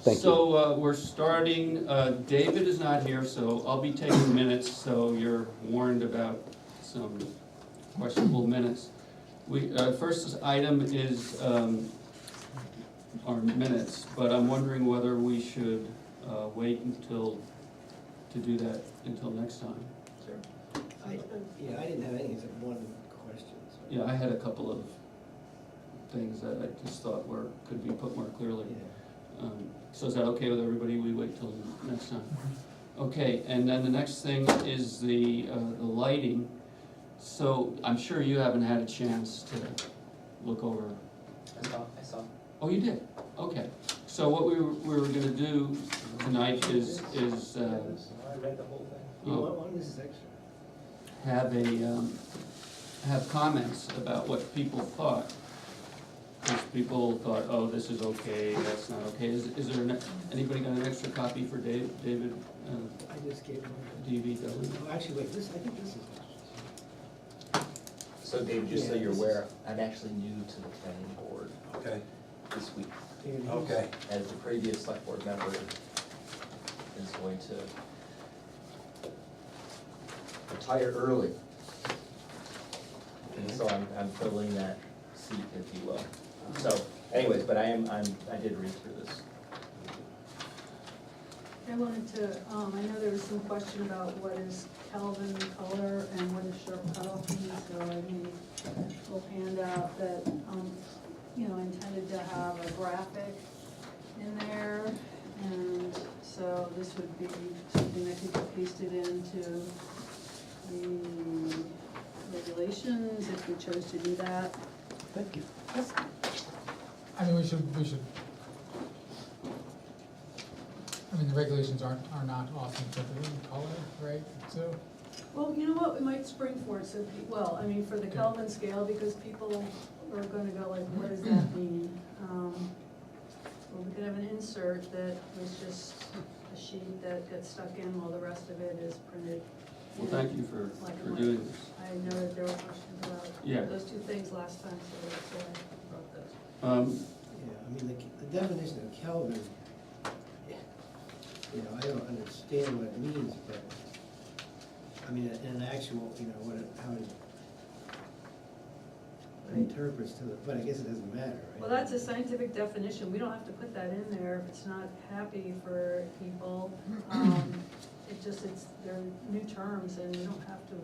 Thank you. So, we're starting, David is not here, so I'll be taking minutes, so you're warned about some questionable minutes. First item is, our minutes, but I'm wondering whether we should, wait to do that until next time. Sure. I didn't have anything except one question, so. Yeah, I had a couple of things that I just thought could be put more clearly. Yeah. So is that okay with everybody? We wait till next time? Okay, and then the next thing is the lighting. So I'm sure you haven't had a chance to look over. I saw. Oh, you did? Okay. So what we were gonna do tonight is I read the whole thing. You want one? This is extra. have comments about what people thought. Because people thought, oh, this is okay, that's not okay. Is there, anybody got an extra copy for David, I just gave one. DVW? Oh, actually, wait, I think this is extra. So Dave, just so Yeah, you're this aware, I'm actually new to the planning board Okay, this week. Here it is. okay. As the previous select board member is going to retire early. And so I'm filling that seat, if you will. So anyways, but I did read through this. I wanted to, I know there was some question about what is Kelvin color and what is sharp cutoff mean, so I made a little handout that, intended to have a graphic in there. And so this would be something that could be pasted into the regulations if we chose to do that. Thank you. I mean, we should, I mean, the regulations are not often printed in color, right, so, Well, you know what, we might spring for it, so, for the Kelvin scale, because people are gonna go like, what does that mean? Well, we could have an insert that was just a sheet that gets stuck in while the rest of it is printed. Well, thank you for doing this. I know that there were questions about Yeah. those two things last time, so that's why I brought those. Yeah, the definition of Kelvin, I don't understand what it means, but, in an actual, how it interprets to the, but I guess it doesn't matter, right? Well, that's a scientific definition, we don't have to put that in there if it's not happy for people. They're new terms, and we don't have to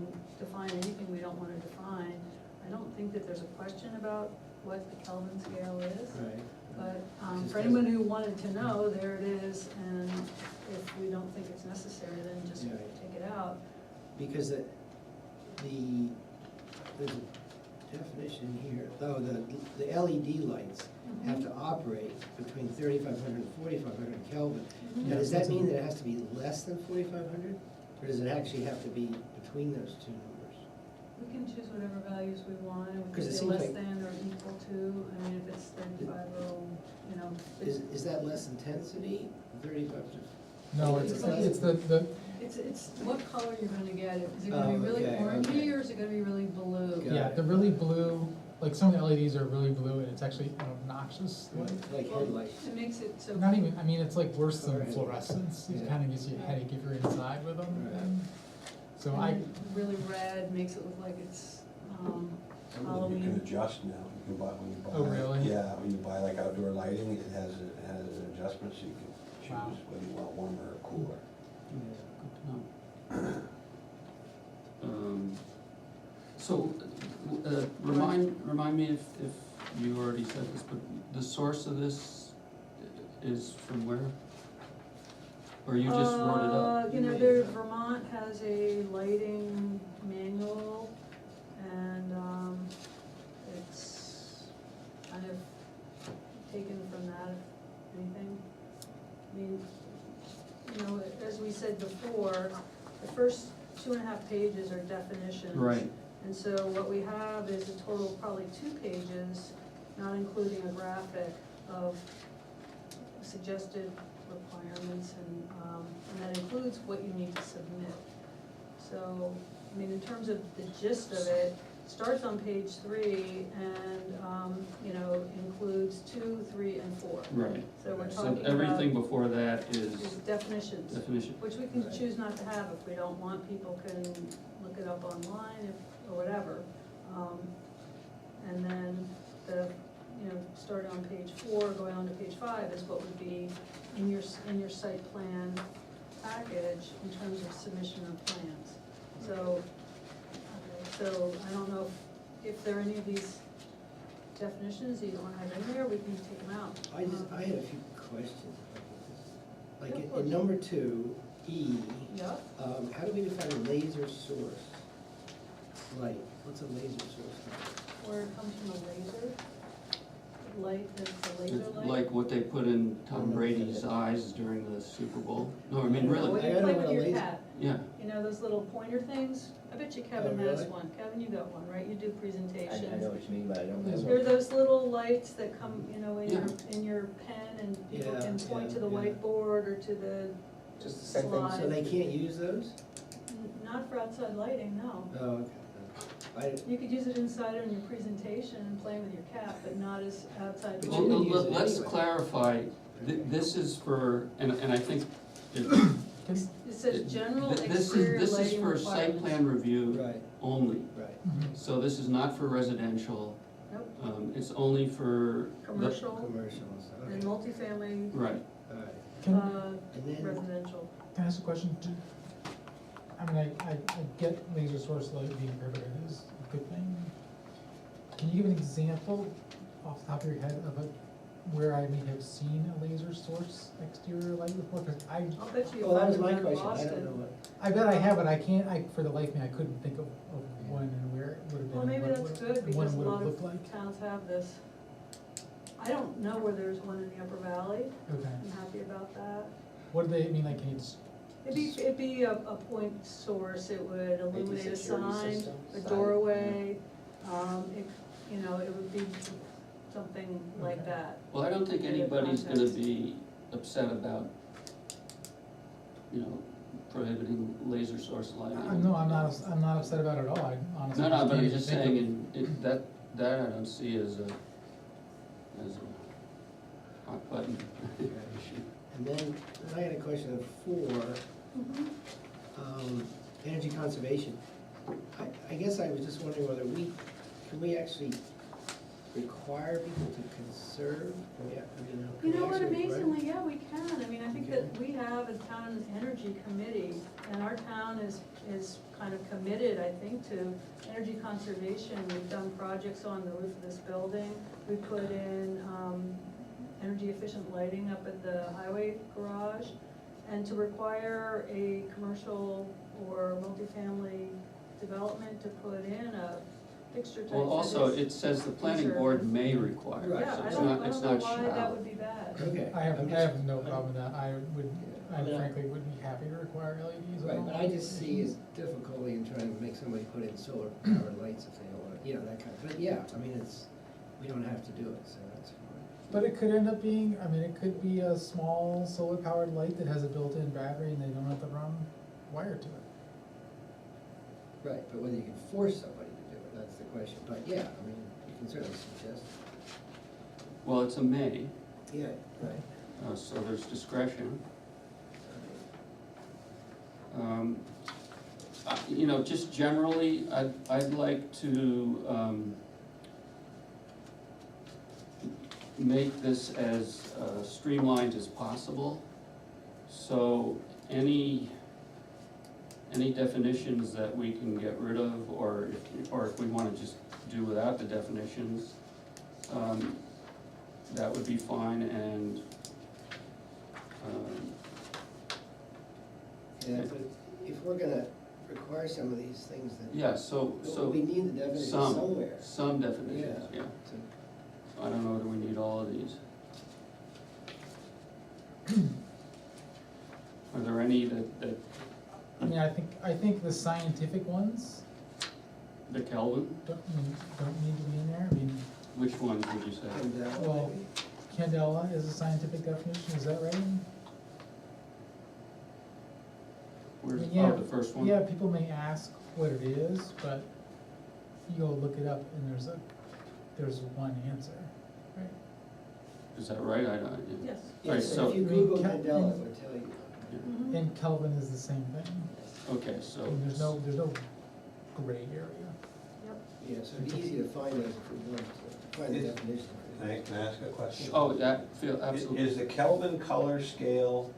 define anything we don't wanna define. I don't think that there's a question about what the Kelvin scale is. Right. But for anyone who wanted to know, there it is, and if we don't think it's necessary, then just Yeah. take it out. Because there's a definition here, the LED lights have to operate between 3,500 and 4,500 Kelvin. Mhm. Now, does that mean that it has to be less than 4,500? Or does it actually have to be between those two numbers? We can choose whatever values we want, and we Because can it say seems less like- than or equal to, if it's 35 or, Is that less intensity, 35 to? no, it's the, It's what color you're gonna get. Is it gonna be really okay, orangey, okay. or is it gonna be really blue? Got yeah, it. the really blue, like some of the LEDs are really blue and it's actually an obnoxious light. Like Well, headlights? it makes it so. Not even, it's like worse than Alright. fluorescence, it Yeah. kinda gives you a headache if you're inside with them. Right. And so And really red makes it look like it's Everything you can Halloween. adjust now, you can buy, when you buy. Oh, really? Yeah, when you buy like outdoor lighting, it has an adjustment, so you can Wow. choose whether you want warmer or cooler. Yeah. Good to know. So, remind me if you already said this, but the source of this is from where? Or you just wrote it up? Vermont has a lighting manual, and, it's kind of taken from that, if anything. As we said before, the first 2.5 pages are definitions. Right. And so what we have is a total of probably 2 pages, not including a graphic, of suggested requirements, and that includes what you need to submit. So, in terms of the gist of it, starts on page 3 and, you know, includes 2, 3, and 4. Right. So we're So talking everything about before that is definitions, definition. which we can Right. choose not to have if we don't want, people can look it up online or whatever. And then the, you know, starting on page 4, going on to page 5 is what would be in your site plan package in terms of submission of plans. So, so I don't know if there are any of these definitions that you don't wanna have in there, we can take them out. I had a few questions about this. Like Of in course. number 2, E, Yep, how do we define a laser source light? What's a laser source light? where it comes from a laser, light, it's a laser It's light. like what they put in Tom Brady's eyes during the Super Bowl. No, I mean, really, When I you don't play know with what a your laser- cat, yeah. you know, those little pointer things, I bet you Kevin Oh, has really? one. Kevin, you got one, right? You do I presentations. know what you mean, but I don't know. There are those little lights that come, you know, Yeah. in your pen, and people Yeah, can point to the yeah, yeah. whiteboard or to the Just the same thing. slide. So they can't use those? Not for outside lighting, no. Oh, okay. You could use it inside on your presentation and playing with your cat, but not as outside. But Well, you would use it let's anyway. clarify, this is for, and I think it- It says general this exterior is lighting for site requirements. plan review Right, only. right. Mhm. So this is not for residential, Nope, it's only for the, commercial Commercials, and okay. multifamily, right. All right. Can, And then, residential. can I ask a question? I mean, I get laser source light being prohibited is a good thing. Can you give an example off the top of your head of where I may have seen a laser source exterior light before? Cause I'll bet you. well, that was find my them in question, I don't Boston. know what. I bet I have, but I can't, for the life of me, I couldn't think of when and where it would have been. Well, maybe what it that's would've- good, and what because it a would lot have looked of like. towns have this. I don't know where there's one in the Upper Valley, Okay. I'm happy about that. What do they mean, like, can you just, It'd be a point source, it would illuminate a security sign, system, a sign, doorway, you know, it would be something like Okay. that. Well, I don't think In the anybody's gonna context. be upset about, you know, prohibiting laser source lighting. no, I'm not upset about it at all, I honestly. No, but I'm can't just think of- saying, that I don't see as a hot button issue. And then I had a question of 4, energy conservation. I guess I was just wondering whether can we actually require people to conserve? Can we, You know what, actually require- amazingly, yeah, we can, I mean, I think that we have a town energy committee, and our town is kind of committed, I think, to energy conservation. We've done projects on the roof of this building, we put in, energy efficient lighting up at the highway garage, and to require a commercial or multifamily development to put in a fixture type. Well, also, it says the planning board may require, Right. Yeah, so I it's don't not, know why that shall. would be bad. Okay. I have, I'm I just- have no problem with that, I I mean, frankly would be happy to require LEDs. on Right, all but I just see applications. difficulty in trying to make somebody put in solar powered lights if they don't want, that kind of, but yeah, I mean, we don't have to do it, so that's fine. But it could end up being, I mean, it could be a small solar powered light that has a built-in battery and they don't have to run wire to it. Right, but whether you can force somebody to do it, that's the question, but yeah, I mean, you can certainly suggest. Well, it's a may, Yeah, right. so there's discretion. You know, just generally, I'd like to, make this as streamlined as possible. So any definitions that we can get rid of, or if we wanna just do without the definitions, that would be fine, and, Yeah, but if we're gonna require some of these things, then. yeah, so We need the definition some, somewhere. some definitions, yeah. to- I don't know whether we need all of these. Are there any that I mean, I think the scientific ones the Kelvin, don't need to be in there, I mean, which ones would you say? And, Well, candela is a scientific definition, is that right? Where's, Yeah, oh, the first one? Yeah, people may ask what it is, but you go look it up and there's one answer, right? Is that right? I don't, yeah. Yes. All right, Yes, so- if you I mean, Google Cal- Mandela, it would tell you. Mhm. And Kelvin is the same thing, Okay, so. and there's no gray area. Yep. Yeah, so it'd be easy to find those if we wanted to find the Is- definition. Can I ask a question? Oh, that, feel, absolutely. Is the Kelvin color scale,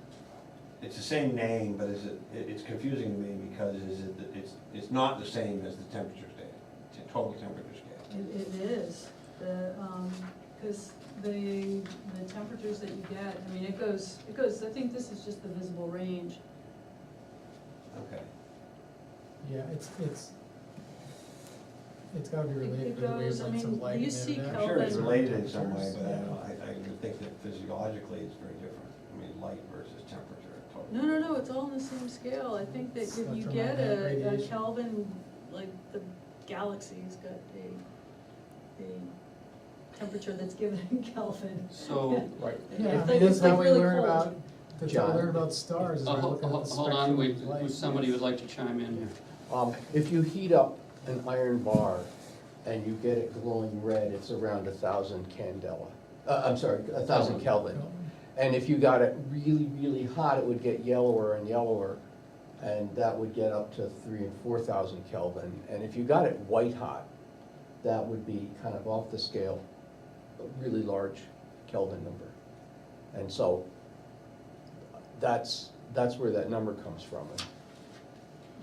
it's the same name, but it's confusing to me because it's not the same as the temperature scale, total temperature scale. It is, cause the temperatures that you get, I mean, it goes, I think this is just the visible range. Okay. Yeah, it's gotta be related to the goes- I wavelengths mean, of light. you and see everything. I'm sure it's Kelvin- related in some way, but Yeah. I would think that physiologically it's very different. I mean, light versus temperature, totally. No, it's all on the same scale, I think that if you Spectrum get of a radiation. Kelvin, like the galaxy's got a temperature that's given in Kelvin. So, Right. Yeah, I It's mean, like- that's it's how like we really learn cold. about, that's how we John. learn about stars, is by hold looking at the hold on, spectrum wait, of light. somebody would like to chime in here. If you heat up an iron bar and you get it glowing red, it's around 1,000 candela. I'm sorry, 1,000 Kelvin. And if you got it really, really hot, it would get yellower and yellower, and that would get up to 3,000 and 4,000 Kelvin. And if you got it white hot, that would be kind of off the scale, a really large Kelvin number. And so that's where that number comes from.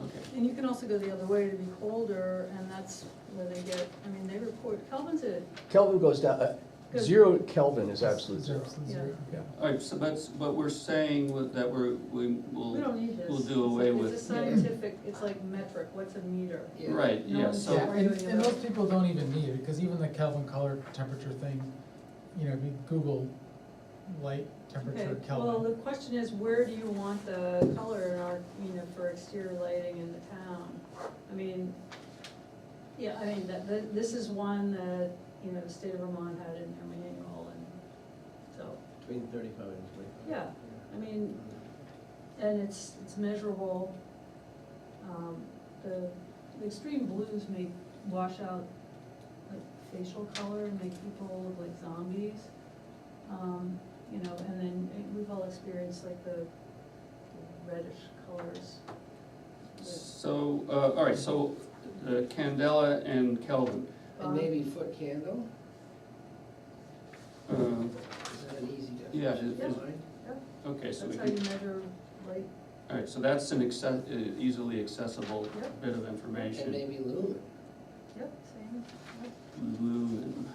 Okay, And you can also go the other way to be colder, and that's where they get, I mean, they report, Kelvin's a, Kelvin goes down, Good. 0 Kelvin is absolute zero. Absolute Yeah. zero, yeah. all right, so but we're saying that we we will, don't need this. we'll do away It's a with, scientific, it's like metric, what's a meter? Yeah. right, No yeah, one's so, Yeah, and arguing most about- people don't even need it, because even the Kelvin color temperature thing, you know, if you Google light temperature Okay, well, Kelvin. the question is, where do you want the color in our, you know, for exterior lighting in the town? I mean, yeah, I mean, this is one that, you know, the state of Vermont had in their manual, and so, Between 35 and 45. yeah, I mean, and it's measurable. The extreme blues may wash out like facial color and make people look like zombies. You know, and then we've all experienced like the reddish colors. so, all right, so, candela and Kelvin. And maybe foot candle, Uh, is that an easy Yeah, definition to it- find? Okay, so we That's how you can, measure light. all right, so that's an easily accessible Yep. bit of And information. maybe lumen. Yep, same. Yep. Lumen.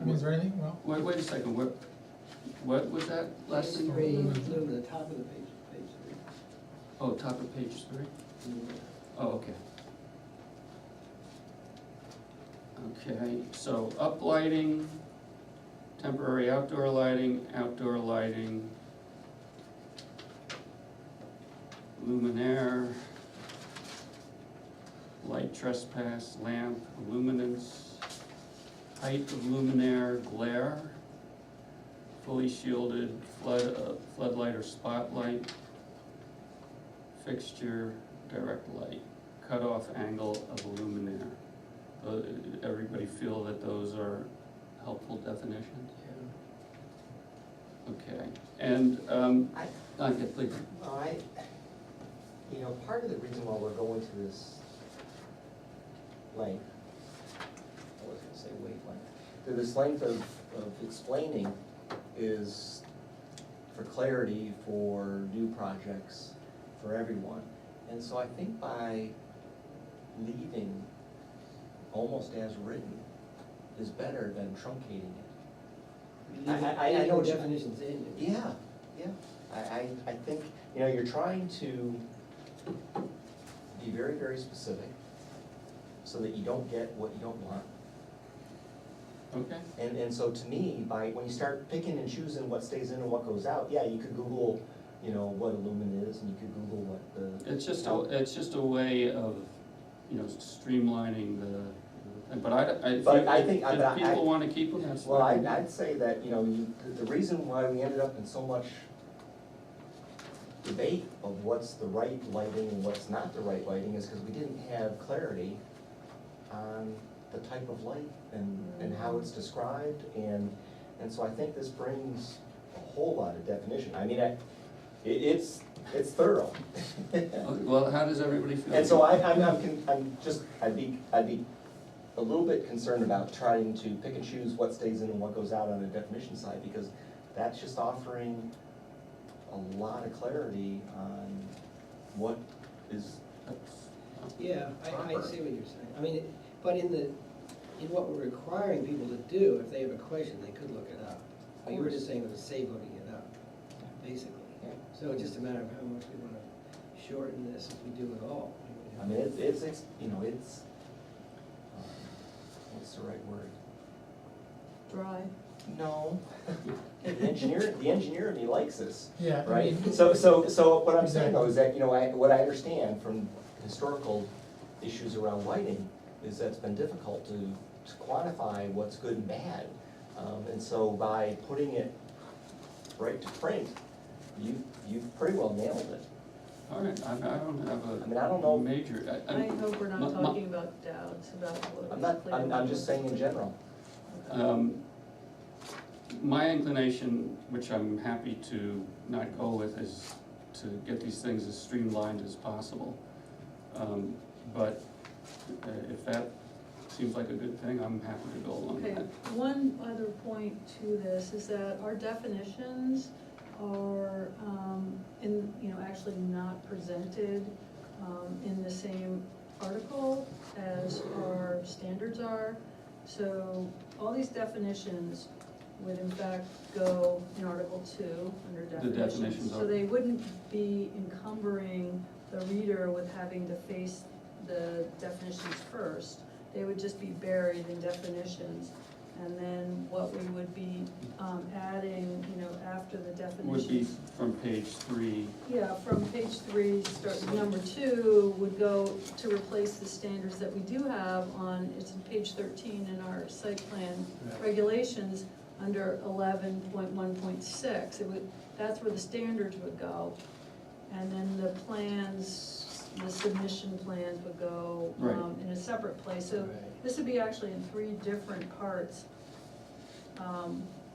I mean, is there anything, well, Wait a second, what was that last Page thing? three, Lumen. lumen, the top of the page, page Oh, top of page 3? 3. Oh, okay. Okay, so uplighting, temporary outdoor lighting, luminaire, light trespass, lamp, illuminance, height of luminaire, glare, fully shielded floodlight or spotlight, fixture, direct light, cutoff angle of a luminaire. Everybody feel that those are helpful definitions? Okay, and, okay, please. Well, you know, part of the reason why we're going to this length, I was gonna say wavelength, to this length of explaining is for clarity, for new projects, for everyone. And so I think by leaving almost as written is better than truncating it. I know what you- Definitions in. Yeah, yeah. I think, you know, you're trying to be very, very specific so that you don't get what you don't want. Okay, And so to me, when you start picking and choosing what stays in and what goes out, yeah, you could Google, you know, what a lumen is, and you could Google what the. it's just a way of, you know, streamlining but But I think- if but I- people wanna keep them, that's Well, fine. I'd say that, you know, the reason why we ended up in so much debate of what's the right lighting and what's not the right lighting is because we didn't have clarity on the type of light and how it's described, and so I think this brings a whole lot of definition. I mean, it's thorough. Well, how does everybody feel? And so I'd be a little bit concerned about trying to pick and choose what stays in and what goes out on the definition side, because that's just offering a lot of clarity on what is. Yeah, I see what you're saying. I mean, but in what we're requiring people to do, if they have a question, they could look it up. But you were just saying it would save looking it up, basically. Yeah. So it's just a matter of how much we wanna shorten this if we do it all. I mean, it's you know, it's, what's the right word? Dry. No. The engineer in me likes this, Yeah, I right? mean, So what I'm saying though is that, you know, what I understand from historical issues around lighting is that it's been difficult to quantify what's good and bad. And so by putting it right to print, you've pretty well nailed it. All right, I don't have I mean, I don't know. a major, I hope we're not my- talking about doubts about what. I'm just saying in general. My inclination, which I'm happy to not go with, is to get these things as streamlined as possible. But if that seems like a good thing, I'm happy to go along with Okay, that. one other point to this is that our definitions are, actually not presented, in the same article as our standards are. So all these definitions would in fact go in Article 2 under definitions. definitions So are- they wouldn't be encumbering the reader with having to face the definitions first. They would just be buried in definitions. And then what we would be adding, after the definitions. Would be from page 3. Yeah, from page 3, number 2 would go to replace the standards that we do have on, it's in page 13 in our site plan regulations, under 11.1.6. That's where the standards would go. And then the plans, the submission plans would go Right. in a separate place. So this would be actually in 3 different parts.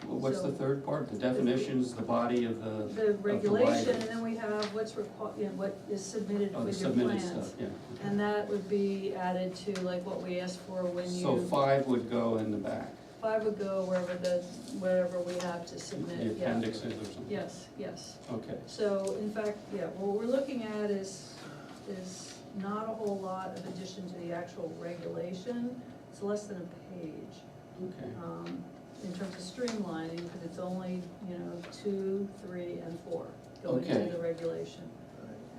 Well, what's So- the third part? The definitions, the body of the. The regulation, lighting. and then we have what is submitted Oh, the with your submitted plans. stuff, yeah. And that would be added to like what we asked for when you. So 5 would go in the back, 5 would go wherever we have to submit, the yeah. appendixes or something? Yes. Okay, So in fact, what we're looking at is not a whole lot of addition to the actual regulation. It's less than a page. okay. In terms of streamlining, because it's only, 2, 3, and 4 go Okay. into the regulation.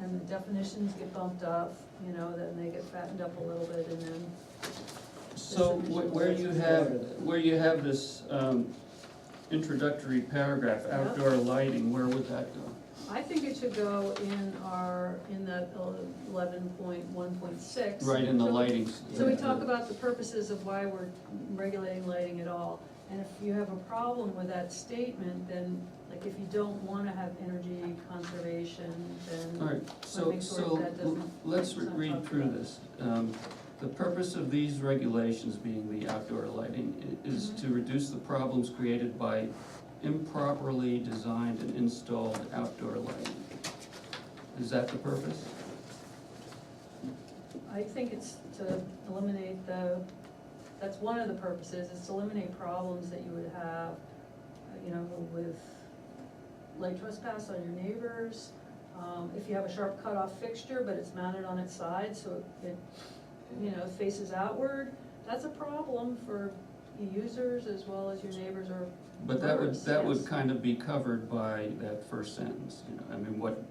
And the definitions get bumped up, then they get fattened up a little bit, and then, So where you have this introductory paragraph, Yeah. outdoor lighting, where would that go? I think it should go in that 11.1.6. Right in the lighting. So we talk about the purposes of why we're regulating lighting at all. And if you have a problem with that statement, then, like, if you don't wanna have energy conservation, All then. right, so, make sure that doesn't- let's it's not read talked through about. this. The purpose of these regulations, being the outdoor lighting, is to reduce the problems created by improperly designed and installed outdoor lighting. Is that the purpose? I think it's to eliminate that's one of the purposes, is to eliminate problems that you would have, with light trespass on your neighbors. If you have a sharp cutoff fixture, but it's mounted on its side, so it, faces outward, that's a problem for users as well as your neighbors or. But birds, that would yes. kind of be covered by that first sentence, I mean, what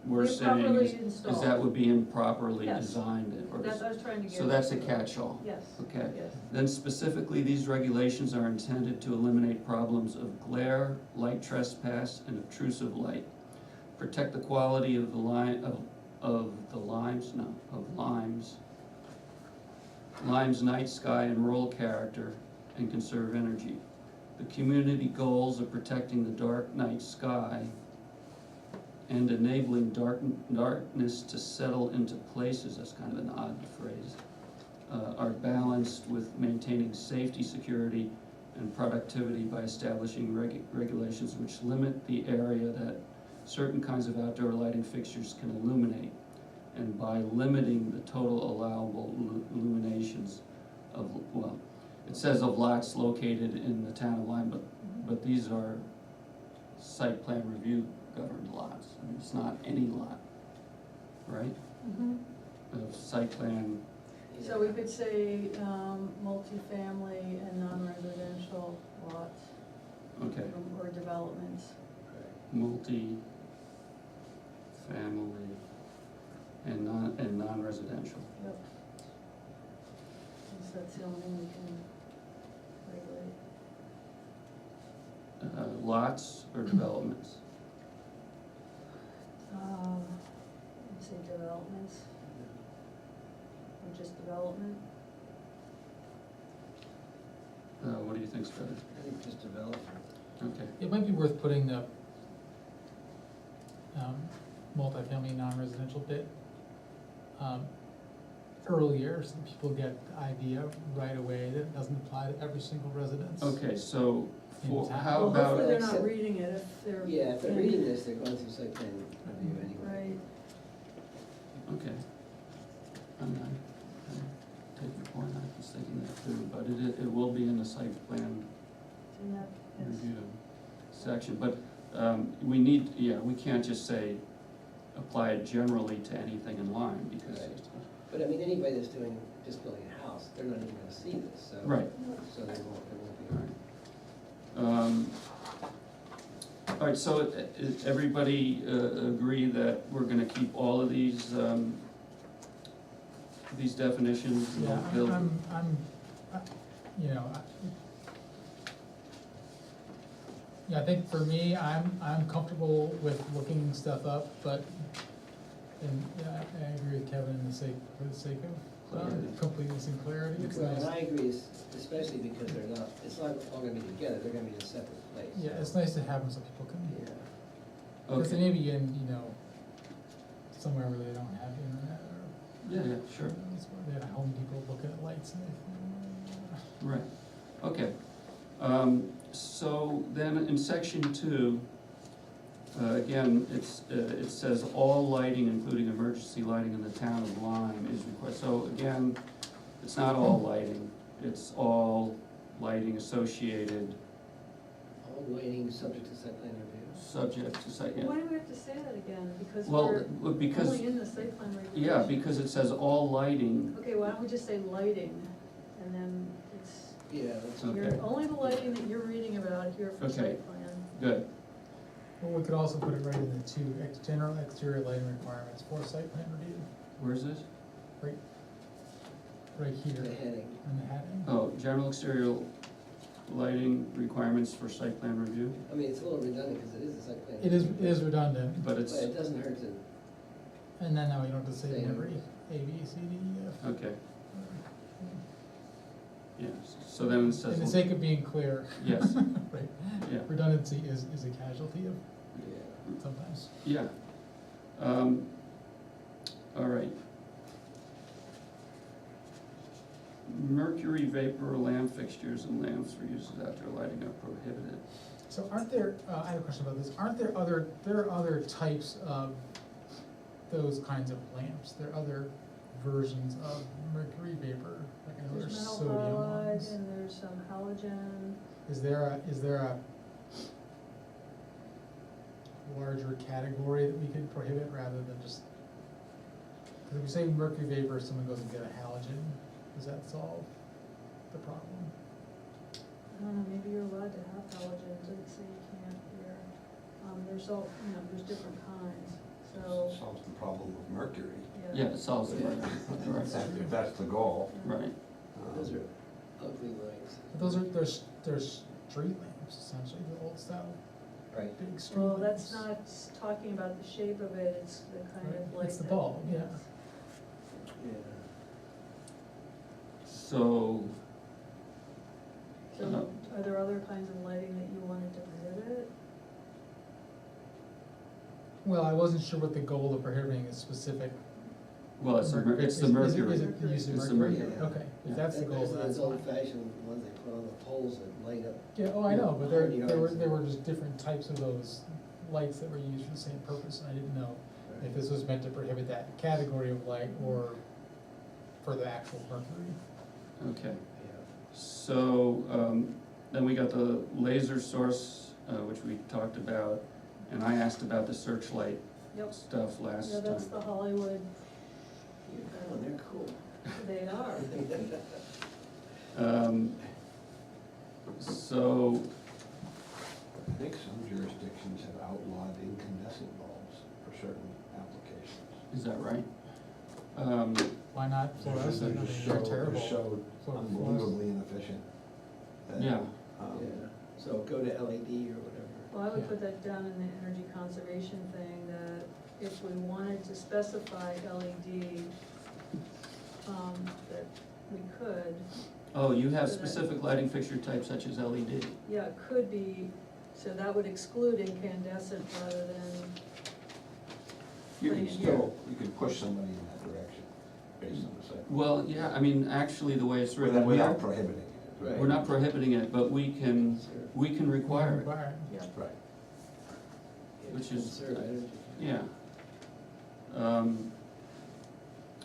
we're saying Improperly is installed. that would be improperly Yes. designed, or, That's, I was trying to get. so that's a catch-all. Yes. Okay. Yes. Then specifically, these regulations are intended to eliminate problems of glare, light trespass, and obtrusive light. Protect the quality of the Lyme's night sky and rural character, and conserve energy. The community goals of protecting the dark night sky and enabling darkness to settle into places, that's kind of an odd phrase, are balanced with maintaining safety, security, and productivity by establishing regulations which limit the area that certain kinds of outdoor lighting fixtures can illuminate, and by limiting the total allowable illuminations of, well, it says of lots located in the town of Lyme, but these are site plan review governed lots. I mean, it's not any lot, right? Mhm. Of site plan, So we could say, multifamily and non-residential lots okay, or developments. multi-family and non-residential. Yep. Since that's the only thing we can regulate. Lots or developments? I'd say developments, or just development. What do you think's better? I think just development. Okay, It might be worth putting the multifamily, non-residential bit earlier, so that people get the idea right away that it doesn't apply to every single residence. okay, so for, In town. how Well, hopefully about, they're not Except- reading it if they're. Yeah, if they're reading this, they're going through site plan review anyway. Right, okay. I take your point, I was thinking that too, but it will be in the site plan and that, yes. review section, but, we need, yeah, we can't just say, apply it generally to anything in Lyme, because. Right. But I mean, anybody that's just building a house, they're not even gonna see this, so. Right. So they won't be. Alright. All right, so everybody agree that we're gonna keep all of these definitions? and Yeah, build- you know, yeah, I think for me, I'm comfortable with looking stuff up, but, and, yeah, I agree with Kevin for the sake of Clarity. completeness and clarity, it's Well, nice. and I agree, especially because they're not, it's not all gonna be together, they're gonna be in a separate place. Yeah, it's nice to have them so people can, Yeah. because they Okay, may be in, somewhere where they don't have internet, or. yeah, sure, They have Home Depot looking at lights and they. right, okay. So then in section 2, again, it says all lighting, including emergency lighting in the town of Lyme is required. So again, it's not all lighting, it's all lighting associated, All lighting subject to site plan review. subject to site, yeah. Why do we have to say that again? Because Well, we're because, only in the site plan regulation. yeah, because it says all lighting, Okay, why don't we just say lighting, and then it's, Yeah, that's. Okay. you're, only the lighting that you're reading about here for Okay. site plan. good, Well, we could also put it right in the general exterior lighting requirements for site plan review, where's this? right here The heading. in the heading. Oh, general exterior lighting requirements for site plan review, I mean, it's a little redundant because it is a site plan. It review, is redundant, but But it's, it doesn't hurt to, and then now you don't have to say Say every A, B, C, D, E, F. okay, yeah, so then it In the says, sake of being clear. Yes. Right, yeah, redundancy is a casualty of yeah. sometimes. yeah. All right. Mercury vapor lamp fixtures and lamps for use as outdoor lighting are prohibited. So aren't there, I have a question about this, there are other types of those kinds of lamps? There are other versions of mercury vapor, like I know There's there's metal sodium halide, ones. and there's some halogen. Is there a larger category that we could prohibit rather than just, because if we say mercury vapor, someone goes and get a halogen, does that solve the problem? I don't know, maybe you're allowed to have halogens, I'd say you can't here. There's all, there's different kinds, so, Solves the problem of mercury, Yeah, it solves the mercury, if that's the goal. right, Those are ugly lights. But there's street lamps essentially, the old style, Right. big street well, lamps. that's not talking about the shape of it, it's the kind of Right, light. it's the that- bulb, yeah. Yeah. so, So, are there other kinds of lighting that you wanted to prohibit? Well, I wasn't sure what the goal of prohibiting a specific Well, it's the mercury. Is it the use of It's the mercury? mercury. Okay, Yeah. if that's the goal, That's that's those fine. old fashioned ones they put on the poles that light up. Yeah, oh, I know, but there Yards. were just different types of those lights that were used for the same purpose, and I didn't know if this was meant to prohibit that category of light or for the actual mercury. Okay, Yeah. so, then we got the laser source, which we talked about, and I asked about the searchlight Yep, stuff last yeah, that's time. the Hollywood, Oh, they're cool. they are. So, I think some jurisdictions have outlawed incandescent bulbs for certain applications. is that right? Why not fluorescent? I mean, They're they're terrible. so for unbelievably inefficient. that, Yeah, Yeah, so go to LED or whatever. Well, I would Yeah. put that down in the energy conservation thing, that if we wanted to specify LED, that we could, oh, you have specific lighting fixture types such as LED. yeah, it could be, so that would exclude incandescent rather than, You can Right. still, you can push somebody in that direction based on the site. Well, yeah, I mean, actually, the way it's written Without here, prohibiting it. Right. we're not prohibiting it, but we can require it, Require. yeah. Right. which is- Conserve energy. yeah.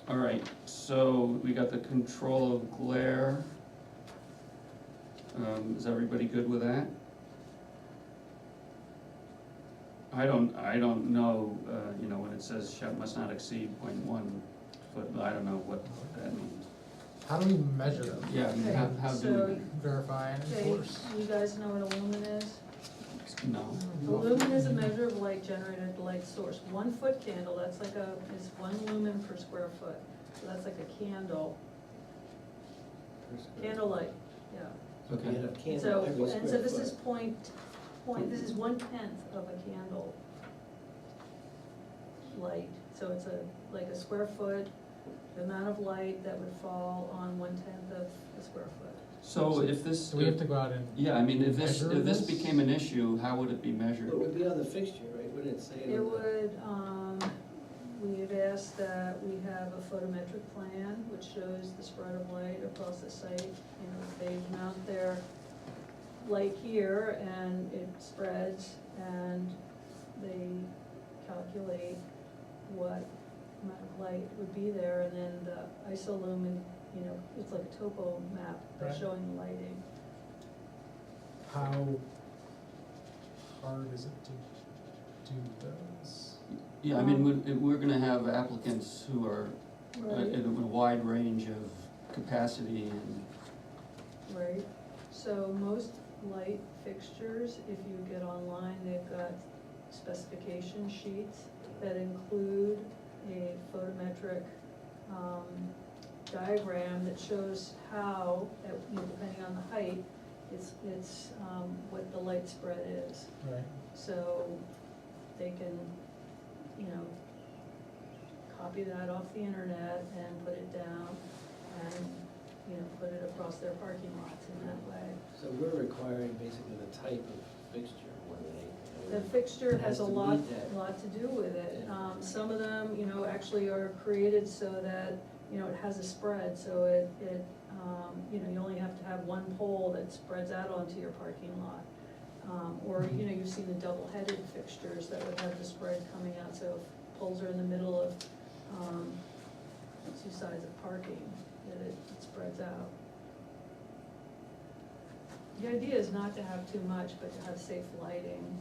All right, so we got the control of glare. Is everybody good with that? I don't know, you know, when it says must not exceed 0.1 foot, I don't know what that means. How do we measure them? Yeah, I mean, how do So- Verify and Okay, enforce? you guys know what a lumen is? we, no, A lumen is a measure of light generated at the light source. 1 foot candle, that's like is 1 lumen per square foot. So that's like a candle, candlelight, yeah. So if you had a So, candle every and so square this is foot. this is 1/10 of a candle light. So it's like a square foot, the amount of light that would fall on 1/10 of a square foot. so if this, Do we have to go out and, yeah, I mean, if this measure this? became an issue, how would it be measured? It would be on the fixture, right, wouldn't it say? It would, we had asked that we have a photometric plan which shows the spread of light across the site. You know, they mount their light here and it spreads and they calculate what amount of light would be there, and then the isolumen, you know, it's like a topo map Right. showing the lighting. how hard is it to do those? Yeah, I mean, we're gonna have applicants who are in a wide range of capacity and, Right, so most light fixtures, if you get online, they've got specification sheets that include a photometric diagram that shows how, you know, depending on the height, it's what the light spread is. Right, So they can, you know, copy that off the internet and put it down and, you know, put it across their parking lots in that way. So we're requiring basically the type of fixture more than anything. The fixture It has a to lot, meet that. lot to do with it. Some of them, you know, actually are created so that, you know, it has a spread, so you know, you only have to have one pole that spreads out onto your parking lot. Or, you know, you've seen the double-headed fixtures that would have the spread coming out, so if poles are in the middle of, two sides of parking, that it spreads out. The idea is not to have too much, but to have safe lighting,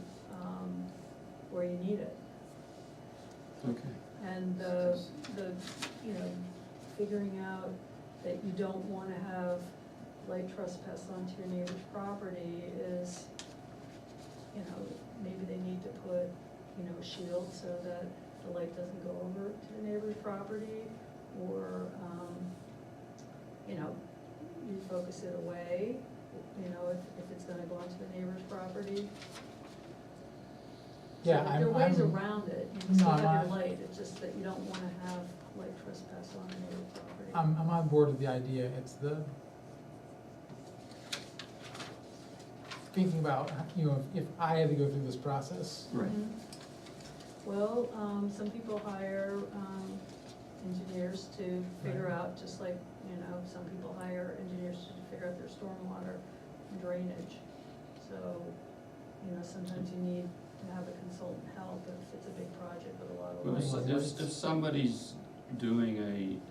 where you need it. okay. And the, you know, figuring out that you don't wanna have light trespass onto your neighbor's property is, you know, maybe they need to put, you know, a shield so that the light doesn't go over to the neighbor's property, or, you know, you focus it away, you know, if it's gonna go onto the neighbor's property. yeah, So there are ways I'm, around it, you can still No, have I'm- your light, it's just that you don't wanna have light trespass on the neighbor's property. I'm on board with the idea, it's the thinking about, you know, if I had to go through this process, Right. Mhm. Well, some people hire, engineers to figure out, just like, you know, some people hire engineers to figure out their stormwater drainage. So, you know, sometimes you need to have a consultant help if it's a big project with a lot of Well, lights. if somebody's doing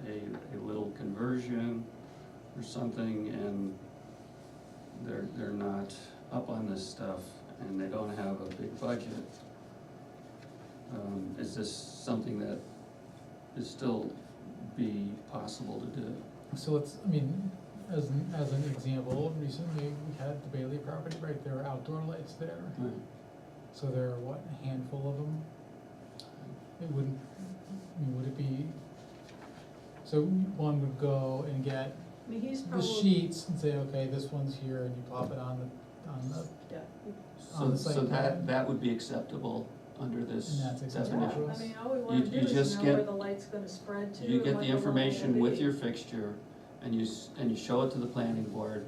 a little conversion or something and they're not up on this stuff and they don't have a big budget, is this something that is still be possible to do? So let's, I mean, as an example, recently we had the Bailey property, right, there are outdoor lights there. Right. So there are, what, a handful of them? It wouldn't, I mean, would it be, so one would go and get I mean, he's the probably, sheets and say, okay, this one's here, and you plop it on the, yeah, on the So site plan. that would be acceptable under this And that's acceptable. definition? I mean, all we wanna You- do you is just know where get- the light's gonna spread to. You and get what the level information it'll with be. your fixture, and you show it to the planning board,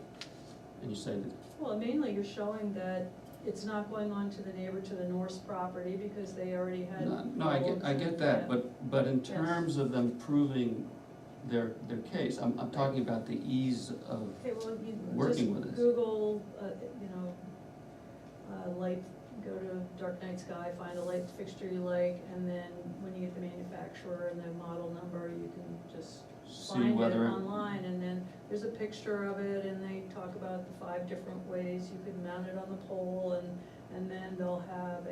and you say, Well, mainly you're showing that it's not going on to the neighbor to the Norse property, because they already had. no, I problems get with that, but in Yes. terms of them proving their case, I'm talking about the ease of, Okay, well, you working just with this. Google, you know, light, go to Dark Night Sky, find a light fixture you like, and then when you get the manufacturer and the model number, you can just see find it whether, online, and then there's a picture of it, and they talk about the 5 different ways you could mount it on the pole, and then they'll have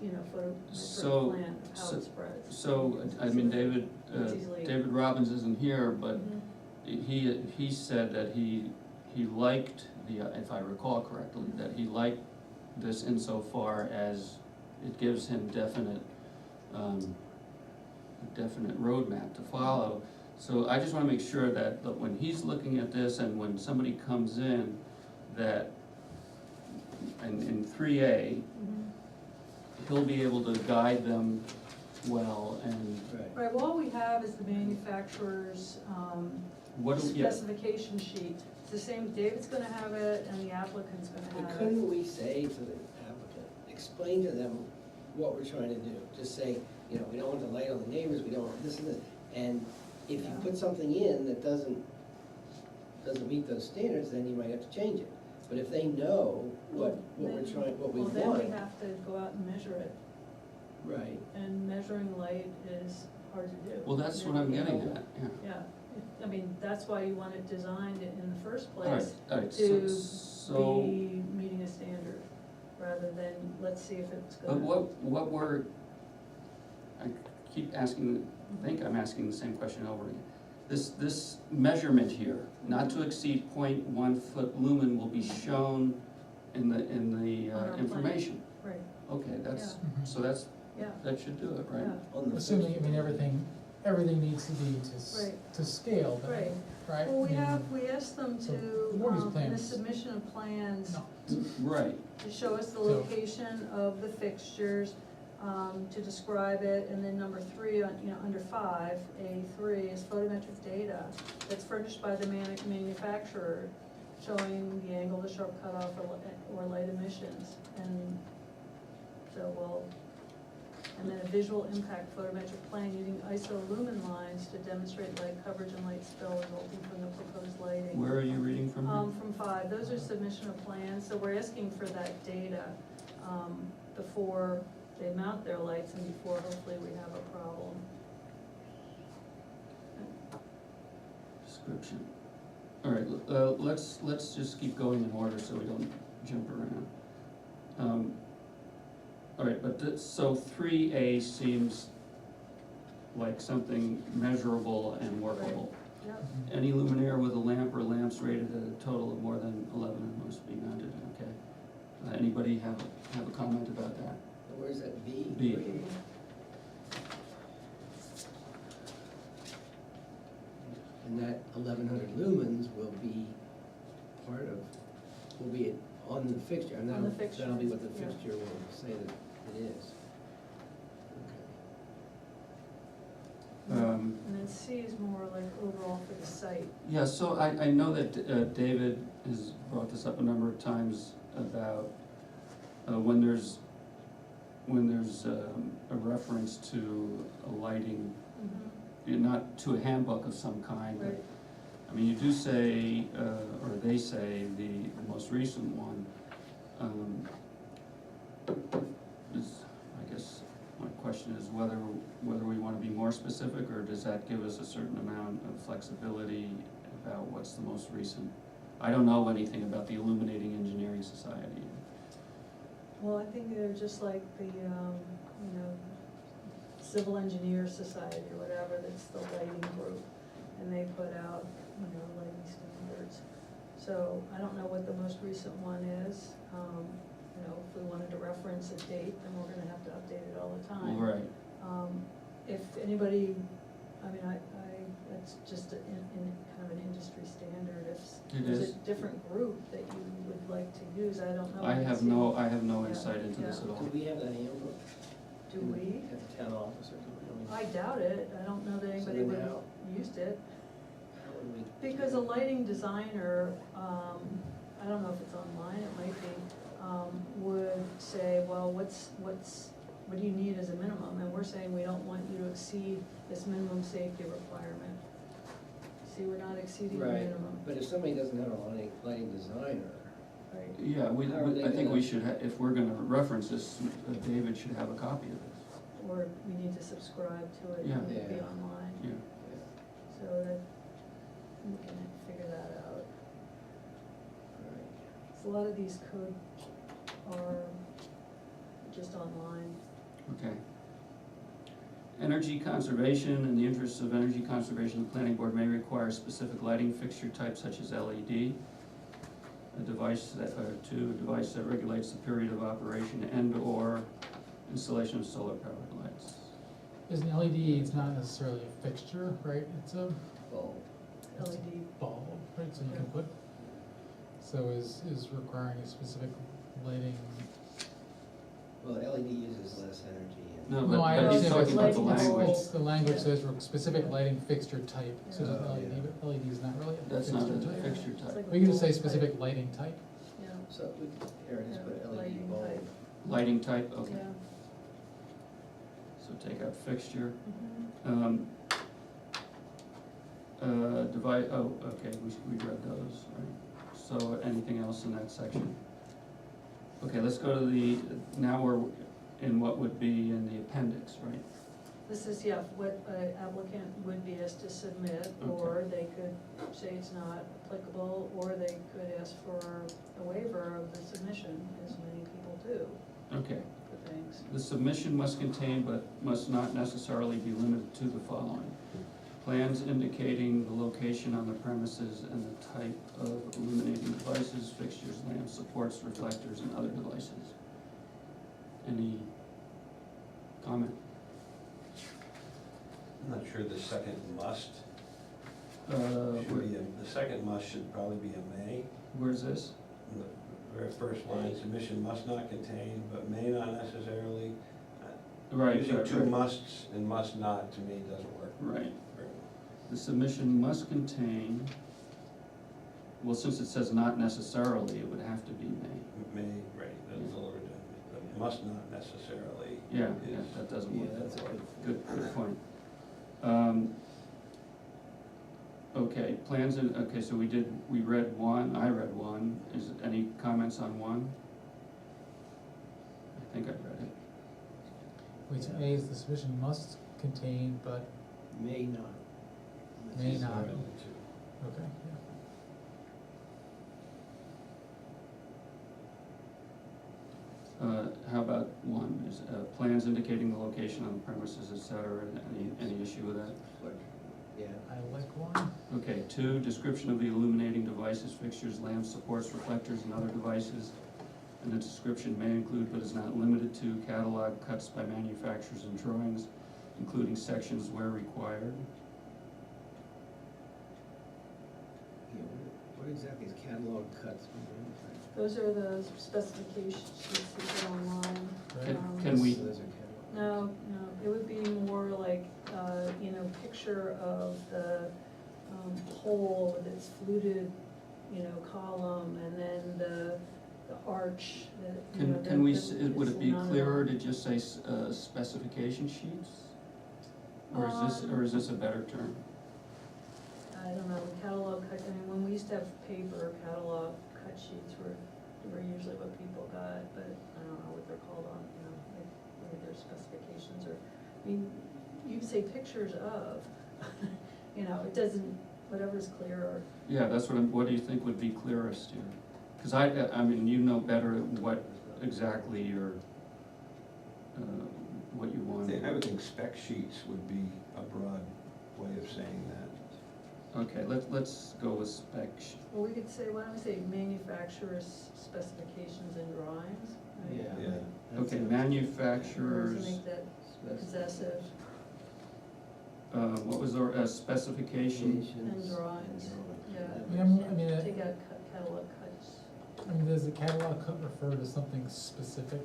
you know, So- photometric plan of how so- it spreads. so, I mean, David, It's easily- David Robbins isn't here, but Mhm. he said that he liked if I recall correctly, that he liked this insofar as it gives him definite roadmap to follow. So I just wanna make sure that when he's looking at this and when somebody comes in, that, in 3A, Mhm. he'll be able to guide them well, and Right. Right, well, all we have is the manufacturer's, what do, yeah, specification sheet. It's the same, David's gonna have it and the applicant's gonna But have it. couldn't we say to the applicant, explain to them what we're trying to do? Just say, you know, we don't want the light on the neighbors, we don't want this and this. And if you Yeah. put something in that doesn't meet those standards, then you might have to change it. But if they know what we're Then- trying, what we Well, then want, we have to go out and measure it, right, and measuring light is hard to do. well, that's what I'm getting at, yeah. Yeah, I mean, that's why you want it designed in the first All right, place, all right, to so, be meeting a standard, rather than, let's see if it's but gonna. what I keep asking, I think I'm asking the same question over again. This measurement here, not to exceed 0.1 foot lumen will be shown in the On our plan. information. Right, Okay, that's, Mhm. so that yeah, should do it, right? yeah. on the Assuming, first I mean, one. everything needs to be Right. to scale, then, Right. right? Well, we I mean, we asked them so to, Morty's in the plans- submission of plans, No, Right, to show us the So- location of the fixtures, to describe it, and then number 3, under 5, A3 is photometric data that's furnished by the manufacturer, showing the angle, the sharp cutoff, or light emissions, and so and then a visual impact photometric plan using ISO lumen lines to demonstrate light coverage and light spill resulting from the proposed lighting. where are you reading from here? From 5, those are submission of plans, so we're asking for that data, before they mount their lights and before hopefully we have a problem. Description. All right, let's just keep going in order so we don't jump around. All right, but so 3A seems like something measurable and workable. Yep, Any luminaire with a lamp or lamps rated at a total of more than 11 must be mounted, okay? Anybody have a comment about that? Where's that B? B. And that 1100 lumens will be will be on the fixture, and On the fixture, that'll be what the yeah. fixture will say that it is. Um, and then C is more like overall for the site. Yeah, so I know that David has brought this up a number of times about when there's a reference to a lighting Mhm. not to a handbook of some kind, but, Right. I mean, you do say, or they say, the most recent one, is, I guess, my question is whether we wanna be more specific, or does that give us a certain amount of flexibility about what's the most recent? I don't know anything about the Illuminating Engineering Society. Well, I think they're just like the, Civil Engineer Society or whatever, that's the lighting group, and they put out, lighting standards. So I don't know what the most recent one is. If we wanted to reference a date, then we're gonna have to update it all the time. Right, If anybody, it's just in kind of an industry standard, if It there's a is. different group that you would like to use, I don't know. I have see. no Yeah, insight into this yeah. at all. Do we have that handbook? Do we? At the town office or something? I doubt it, I don't know that anybody then would how- have used it, How would we? because a lighting designer, I don't know if it's online, it might be, would say, well, what do you need as a minimum? And we're saying we don't want you to exceed this minimum safety requirement. See, we're not exceeding the Right, minimum, but if somebody doesn't have a lighting designer, right? Yeah, How are they I think we gonna- should, if we're gonna reference this, David should have a copy of this. Or we need to subscribe to it Yeah. and it'd be Yeah. online, Yeah, so that we can figure that out. right, So a lot of these code are just online. okay. Energy conservation, in the interests of energy conservation, the planning board may require specific lighting fixture types such as LED. A device that regulates the period of operation and/or installation of solar powered lights. Is an LED, it's not necessarily a fixture, right? It's a bulb. LED, bulb, right, so you can put, so is requiring a specific lighting. Well, LED uses less energy. No, No, I but he's understand, talking about the Lighting bulb. language. It's, the language says specific lighting fixture type, so Yeah. does LED, but LED is not really a That's not fixture a type. fixture It's type. like a We can just say bulb type. specific lighting type. Yeah, So, Aaron, just put Yeah, LED lighting bulb. type. Lighting type, okay, yeah. so take out fixture. Mhm. Okay, we read those, right? So anything else in that section? Okay, let's go to now we're in what would be in the appendix, right? This is, yeah, what an applicant would be asked to submit, or they could say it's not applicable, or they could ask for a waiver of the submission, as many people do Okay, for things. the submission must contain but must not necessarily be limited to the following: plans indicating the location on the premises and the type of illuminating devices, fixtures, lamps, supports, reflectors, and other devices. Any comment? I'm not sure the second must should Where- be, the second must should probably be a may. Where's this? The very first line, submission must not contain, but may not necessarily. Right, Using right, two right. musts and must not, to me, doesn't work Right. very well. The submission must contain, well, since it says not necessarily, it would have to be may. May, right, that's a little redundant, but must not necessarily Yeah, is. yeah, that doesn't Yeah, work. that's a Good point. Okay, plans and, okay, so we read one, I read one. Is it any comments on one? I think I read it. Wait, so A is the submission must contain, but, May not. May not. Necessarily to. okay, yeah. How about one, is, plans indicating the location on the premises, et cetera, any issue with that? Yeah. I like one. Okay, two, description of the illuminating devices, fixtures, lamps, supports, reflectors, and other devices. And the description may include, but is not limited to, catalog cuts by manufacturers and drawings, including sections where required. Yeah, what exactly is catalog cuts? Those are the specifications sheets that go online. Can- Um, can we- So those are catalog. No, it would be more like, picture of the, pole with its fluted, column, and then the arch that, Can we, that would is it be none of clearer them. to just say specification sheets? or is this a better term? I don't know, catalog cut, I mean, when we used to have paper catalog cut sheets were usually what people got, but I don't know what they're called on, you know, maybe their specifications or, I mean, you can say pictures of, you know, it doesn't, whatever's clearer. Yeah, that's what do you think would be clearest here? Cause I mean, you know better what exactly you're, what you want. I would think spec sheets would be a broad way of saying that. Okay, let's go with spec sheet. Well, we could say, why don't we say manufacturer's specifications and drawings, right? Yeah. Yeah. Okay, Or manufacturers, make that possessive what was the, specifications? and drawings, yeah. I mean, Take out catalog cuts. I mean, does the catalog cut refer to something specific?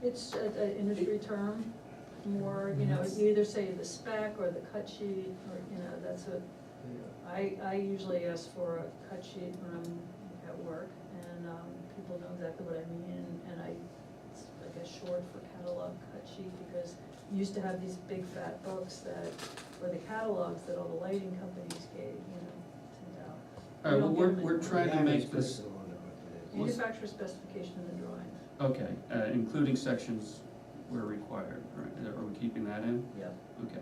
It's an industry term, more, you know, you either say the spec or the cut sheet, or, you know, that's what, I usually ask for a cut sheet when I'm at work, and, people know exactly what I mean, and it's like a short for catalog cut sheet, because you used to have these big fat books that were the catalogs that all the lighting companies gave, you know, sent out. All right, well, We don't give them we're trying to make this, Manufacturer specification and drawings, okay, including sections where required, right? Are we keeping that in? yep. Okay.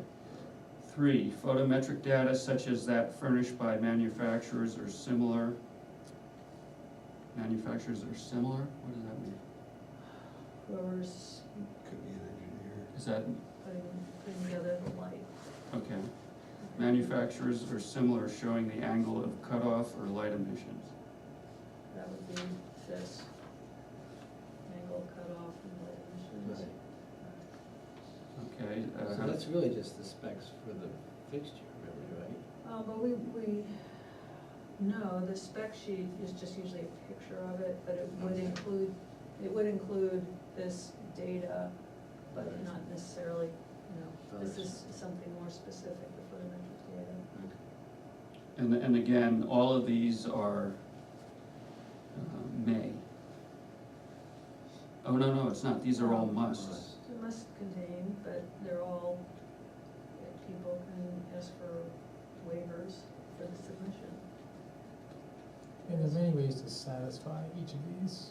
3, photometric data such as that furnished by manufacturers or similar. Manufacturers are similar, what does that mean? Whoever's Could be an engineer. Is that, putting together the light. okay. Manufacturers are similar showing the angle of cutoff or light emissions. That would be this angle cutoff and light emissions. Okay, So that's really just the specs for the fixture, really, right? But no, the spec sheet is just usually a picture of it, but it would include this data, but not necessarily, you know, this is something more specific, the photometric data. and again, all of these are may. Oh, no, it's not, these are all musts. It must contain, but they're all, people can ask for waivers for the submission. And there's many ways to satisfy each of these.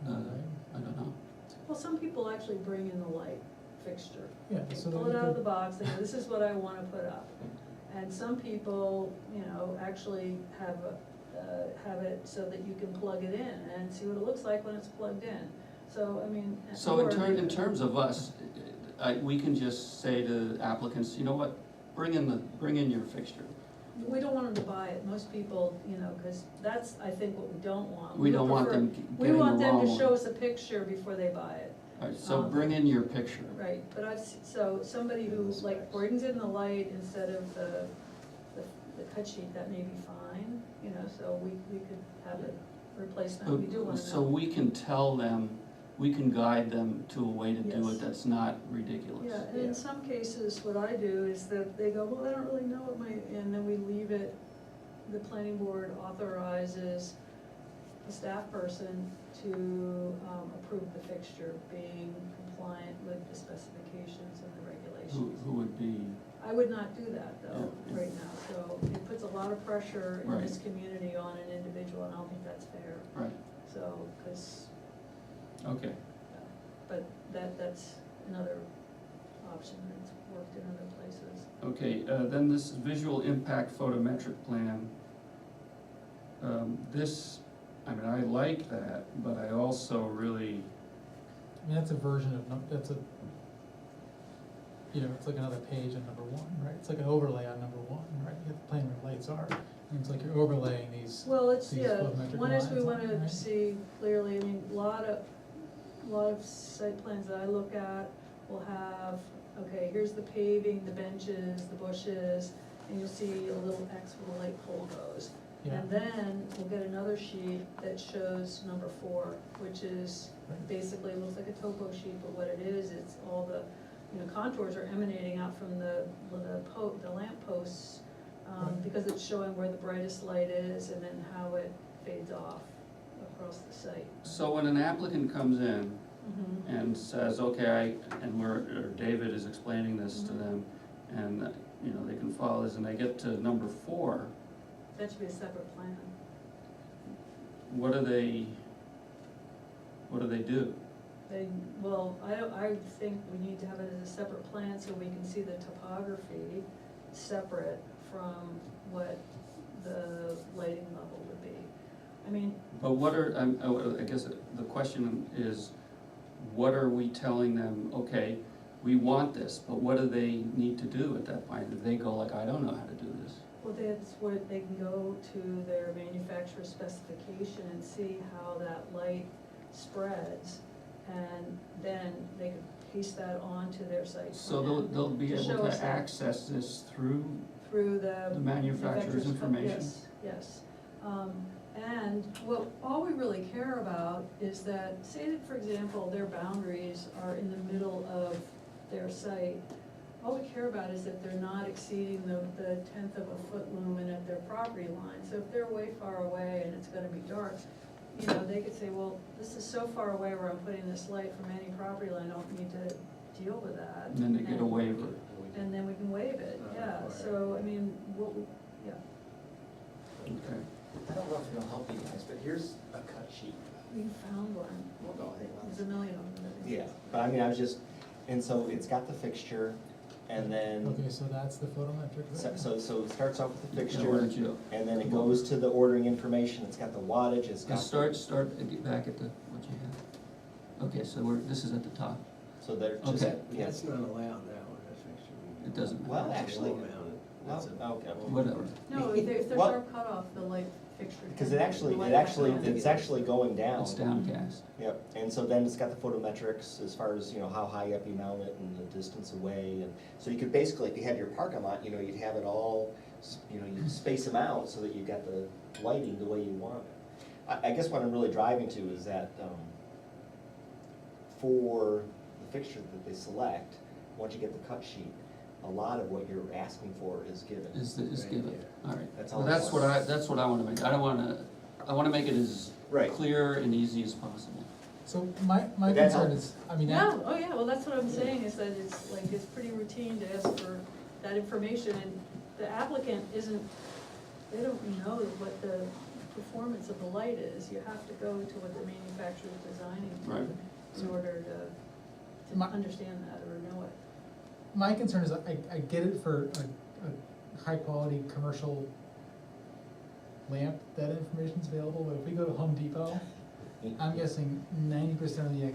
Uh, Right? I don't know. Well, some people actually bring in the light fixture. Yeah, so Pull that it you out of the could, box, they go, this is what I wanna put up. And some people, you know, actually have it so that you can plug it in and see what it looks like when it's plugged in. So, I mean. So in terms of us, we can just say to applicants, you know what, bring in your fixture. We don't want them to buy it, most people, you know, cause that's, I think, what we don't want. We don't want prefer- them getting the We want them to wrong show one. us a picture before they buy it. All right, so bring in your picture. Right, but so somebody who like brings in the light instead of the cut sheet, that may be fine, you know, so we could have a replacement, we do wanna know. So we can tell them, we can guide them to a way to do Yes. it that's not ridiculous. Yeah, and in some cases, what I do is that they go, well, I don't really know what and then we leave it, the planning board authorizes the staff person to approve the fixture being compliant with the specifications and the regulations. Who would be, I would not do that though, Yeah. right now, so it puts a lot of pressure in Right. this community on an individual, and I don't think that's fair, right, so, cause, okay. but that's another option that's worked in other places. Okay, then this visual impact photometric plan. This, I mean, I like that, but I also really, I mean, that's a version of, that's a, you know, it's like another page on number 1, right? It's like an overlay on number 1, right? You have the plan where lights are, and it's like you're overlaying these. Well, it's, These yeah, photometric one is we lines, wanna right? see clearly, I mean, a lot of site plans that I look at will have, okay, here's the paving, the benches, the bushes, and you'll see a little X where the light pole goes. Yeah. And then we'll get another sheet that shows number 4, which is Right. basically, looks like a topo sheet, but what it is, it's all the, you know, contours are emanating out from the lamp posts, Right. because it's showing where the brightest light is and then how it fades off across the site. so when an applicant comes in and says, okay, or David is explaining this to them, and, you know, they can follow this, and they get to number 4, That should be a separate plan. what do they do? Well, I think we need to have it as a separate plan so we can see the topography separate from what the lighting level would be. I mean, But what are, I guess the question is, what are we telling them, okay, we want this, but what do they need to do at that point? Do they go like, I don't know how to do this? well, that's where they can go to their manufacturer specification and see how that light spreads, and then they could paste that onto their site So plan they'll be to able show us to that. access this through Through the. the manufacturer's information? Yes, yes. And all we really care about is that, say that, for example, their boundaries are in the middle of their site. All we care about is that they're not exceeding the 1/10 of a foot lumen at their property line. So if they're way far away and it's gonna be dark, you know, they could say, well, this is so far away where I'm putting this light from any property line, I don't need to deal with that. And then they get a waiver. And then we can waive it, yeah, so, I mean, yeah. Okay. I don't know if it'll help you guys, but here's a cut sheet. We found one. Well, no, I think There's a million of them. Yeah, but I mean, I was just, and so it's got the fixture, and then, Okay, so that's the photometric. so it starts off with the Yeah, why don't fixture, you- and then it goes to the ordering information, it's got the wattage, it's got. Let's start, get back at what you have. Okay, so this is at the top. So they're just, Okay. yeah. That's not allowed, that one, that's fixture. It doesn't matter. Well, actually, Low mounted. That's a- well, okay. Whatever. No, if they're Well- sharp cutoff, the light fixture. Because can- it actually, the it light actually, background. it's actually going down. It's downcast. Yep, and so then it's got the photometrics as far as, you know, how high up you mount it and the distance away, and so you could basically, if you had your parking lot, you know, you'd have it all, you know, you'd space them out so that you got the lighting the way you want it. I guess what I'm really driving to is that, for the fixture that they select, once you get the cut sheet, a lot of what you're asking for is given. Is Right, given, yeah. all right. That's Well, all I that's want. that's what I wanna make. I wanna make it as Right. clear and easy as possible. So my Would that concern help? is, I mean, Yeah, that, oh yeah, well, that's what I'm saying, is that it's like, it's pretty routine to ask for that information, and the applicant isn't, they don't know what the performance of the light is. You have to go to what the manufacturer is designing Right. in order to My- understand that or know it. my concern is, I get it for a high-quality commercial lamp, that information's available, but if we go to Home Depot, I'm guessing 90% of the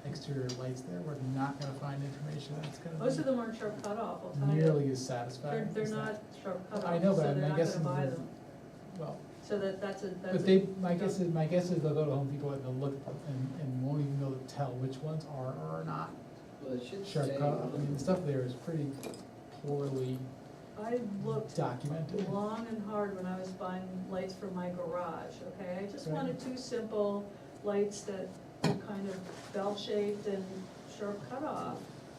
exterior lights there, we're not gonna find information that's Most of gonna them aren't sharp cutoff, I'll be tell you. nearly as satisfying. They're as that. not sharp cutoff, I know, so but they're my not guess gonna is buy that- them. Well, So that's a. but my guess is they'll go to Home Depot and they'll look and won't even be able to tell which ones are or are not Well, it should sharp say. cutoff. I mean, the stuff there is pretty poorly I looked documented. long and hard when I was buying lights for my garage, okay? I just Right. wanted two simple lights that were kind of bell-shaped and sharp cutoff.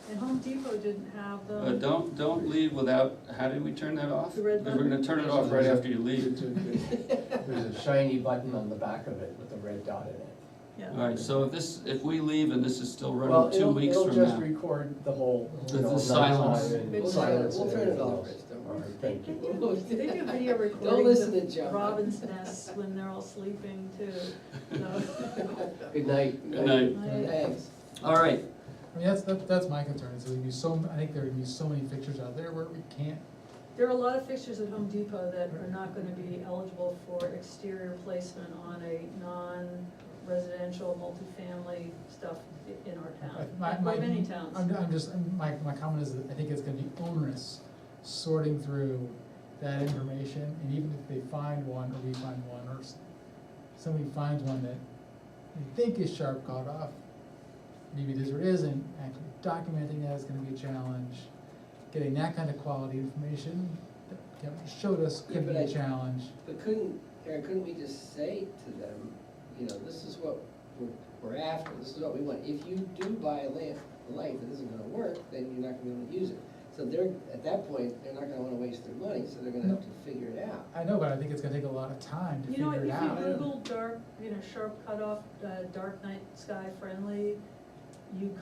And Home Depot didn't have them. Don't leave without, how did we turn that off? The red We're gonna turn it off right after you leave. There's a shiny button on the back of it with a red dot in it. Yeah. All right, so if we leave and this is still Well, running 2 weeks from it'll just now, record the whole, The you know, silence. nighttime and We'll silence we'll and turn it everything off, else. Rich, don't All worry. right, thank you. They do video Don't recordings listen to of John. robin's nests when they're all sleeping too. No. Good night. Good night. Thanks. All right, I mean, that's my concern, is there'll be I think there are gonna be so many fixtures out there where we can't, There are a lot of fixtures at Home Depot that are not gonna be eligible for exterior placement on a non-residential, multifamily stuff in our town, like many towns. my comment is that I think it's gonna be onerous sorting through that information, and even if they find one, or we find one, or somebody finds one that they think is sharp cutoff, maybe it is or isn't, actually documenting that is gonna be a challenge. Getting that kind of quality information that Kevin showed us Yeah, could be but a challenge. But Aaron, couldn't we just say to them, you know, this is what we're after, this is what we want. If you do buy a light that isn't gonna work, then you're not gonna be able to use it. So at that point, they're not gonna wanna waste their money, so they're gonna have to figure it out. I know, but I think it's gonna take a lot of time to You know figure what, it if you out. Google dark, sharp cutoff, dark night sky friendly,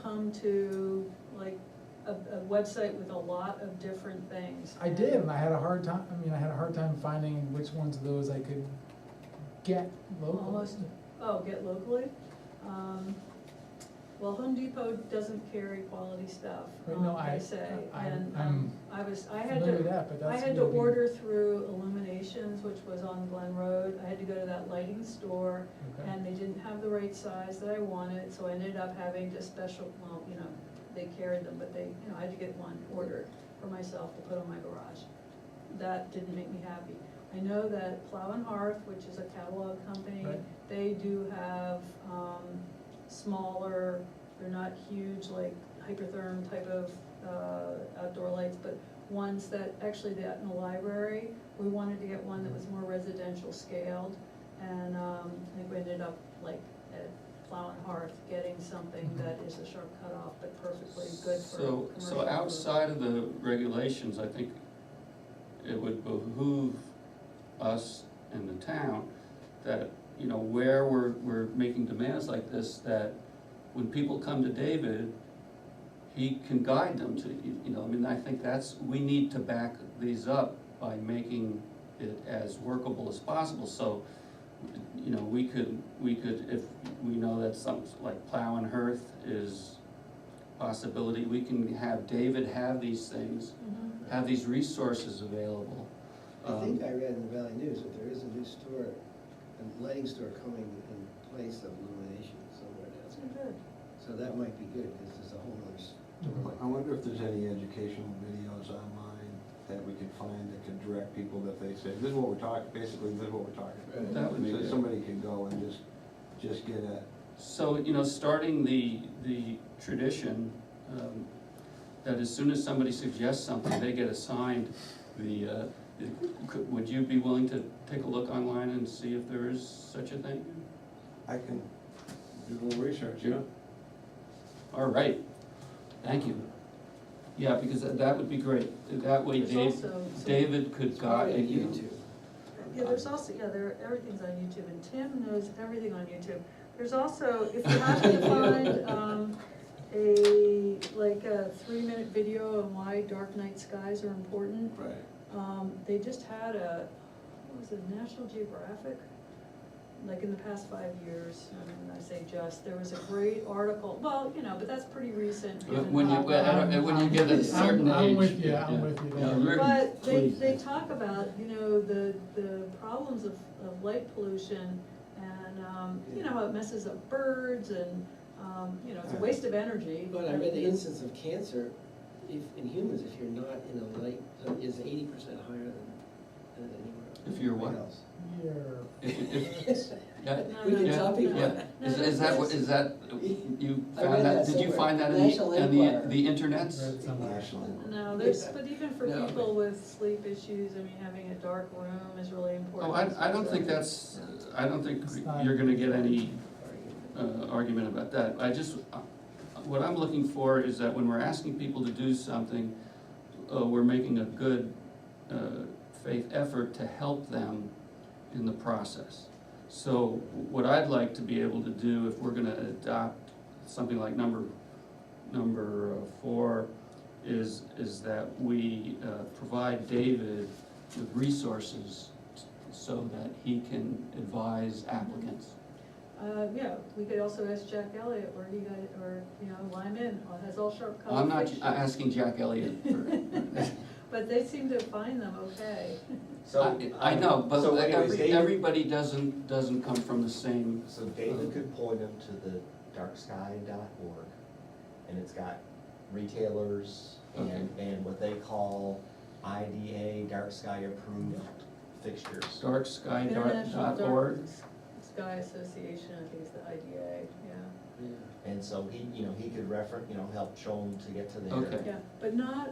come to like a website with a lot of different things. I did, and I had a hard time, I had a hard time finding which ones of those I could get locally. Almost, get locally. Well, Home Depot doesn't carry quality stuff, Right, no, they say, and, I'm I had familiar with to, that, but I that's had to maybe- order through Illuminations, which was on Glen Road. I had to go to that lighting store, Okay. and they didn't have the right size that I wanted, so I ended up having to they carried them, but I had to get one ordered for myself to put on my garage. That didn't make me happy. I know that Plow and Hearth, which is a catalog company, Right. they do have, smaller, they're not huge, like Hypertherm type of, outdoor lights, but ones that, actually that in the library, we wanted to get one that was more residential scaled, and, I think we ended up like at Plow and Hearth, getting something that is a sharp cutoff, but perfectly good for commercial. So outside of the regulations, I think it would behoove us and the town that, where we're making demands like this, that when people come to David, he can guide them to, I think we need to back these up by making it as workable as possible, so, we could, if we know that something like Plow and Hearth is possibility, we can have David have these things, Mhm. have these resources available. I think I read in the Valley News that there is a new store, a lighting store coming in place of Illumination somewhere down So there. good. So that might be good, because there's a whole other store. I wonder if there's any educational videos online that we could find that could direct people, that they say, this is what we're talking, basically, this is what we're talking about. That would be So good. somebody could go and just get a, So, starting the tradition, that as soon as somebody suggests something, they get assigned would you be willing to take a look online and see if there is such a thing? I can do a little research, Yeah. All right, thank you. Yeah, because that would be great, that way There's also some- David could It's probably guide on you. YouTube. Yeah, there's also, everything's on YouTube, and Tim knows everything on YouTube. There's also, if you happen to find, a 3-minute video on why dark night skies are important, right. they just had what was it, National Geographic? Like in the past 5 years, I say just, there was a great article, but that's pretty recent. given When you, how- when you get a certain age. I'm with you, I'm yeah. with you. Yeah, you're- But they please. talk about, the problems of light pollution and, how it messes up birds and, it's a waste of energy. But I read the incidence of cancer, in humans, if you're not in a light, is 80% higher than anywhere else. If you're what? else. Yeah, We can yeah, tell people yeah. that. Is that, you I found read that, that did you somewhere. find that National in Enquirer. the internets? Read somewhere. No, but even for No, people but- with sleep issues, having a dark room is really important. Oh, I don't think that's, I don't think you're gonna get any argument about that. What I'm looking for is that when we're asking people to do something, we're making a good faith effort to help them in the process. So what I'd like to be able to do, if we're gonna adopt something like number 4, is that we provide David with resources so that he can advise applicants. Yeah, we could also ask Jack Elliott, where he got it, or, Lyme has all sharp color I'm not fixtures. asking Jack Elliott for. But they seem to find them okay. So. I know, but So anyways, David, everybody doesn't come from the same. so David could point him to the darksky.org, and it's got retailers and what they call IDA, dark sky approved fixtures. International Darksky.org. Sky Association, I think it's the IDA, yeah. And so he could reference, help show him to get to there. Okay. Yeah, but not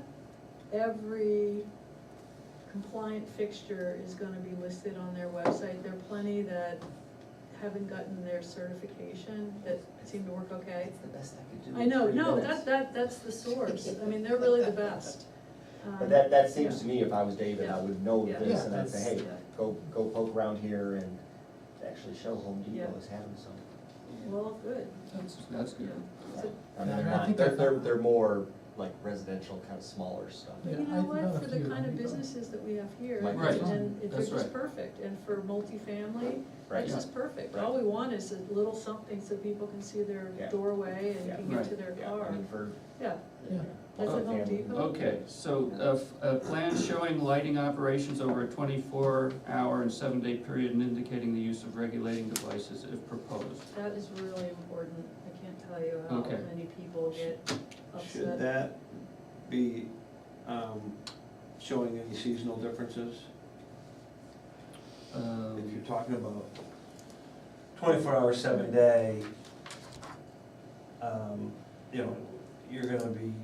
every compliant fixture is gonna be listed on their website. There are plenty that haven't gotten their certification that seem to work okay. It's the best I could do. I in know, 3 no, minutes. that's the source. They're really the best. But that seems to me, if I was David, I would know Yeah. this, and I'd say, hey, Yeah. go poke around here and actually show Home Depot Yeah. is having some. Well, good. That's good. Yeah. So- I mean, not, think they're more like residential, kind of smaller stuff. But Yeah, you know I've done what, a for the few, kind of we don't. businesses that we have here, Might be and fun. they're That's just right. perfect, and for multifamily, Right. that's just perfect. Right. All we want is a little something so people can see their Yeah. doorway and Yeah. can get to Right. their Yeah, car. I mean, for, Yeah, Yeah. that's at Home family. Depot. Okay, so, a plan showing lighting operations over a 24-hour and 7-day period and indicating the use of regulating devices if proposed. That is really important. I can't tell you how Okay. many people get Should upset. that be, showing any seasonal differences? If you're talking about 24-hour, 7-day, you know, you're gonna be,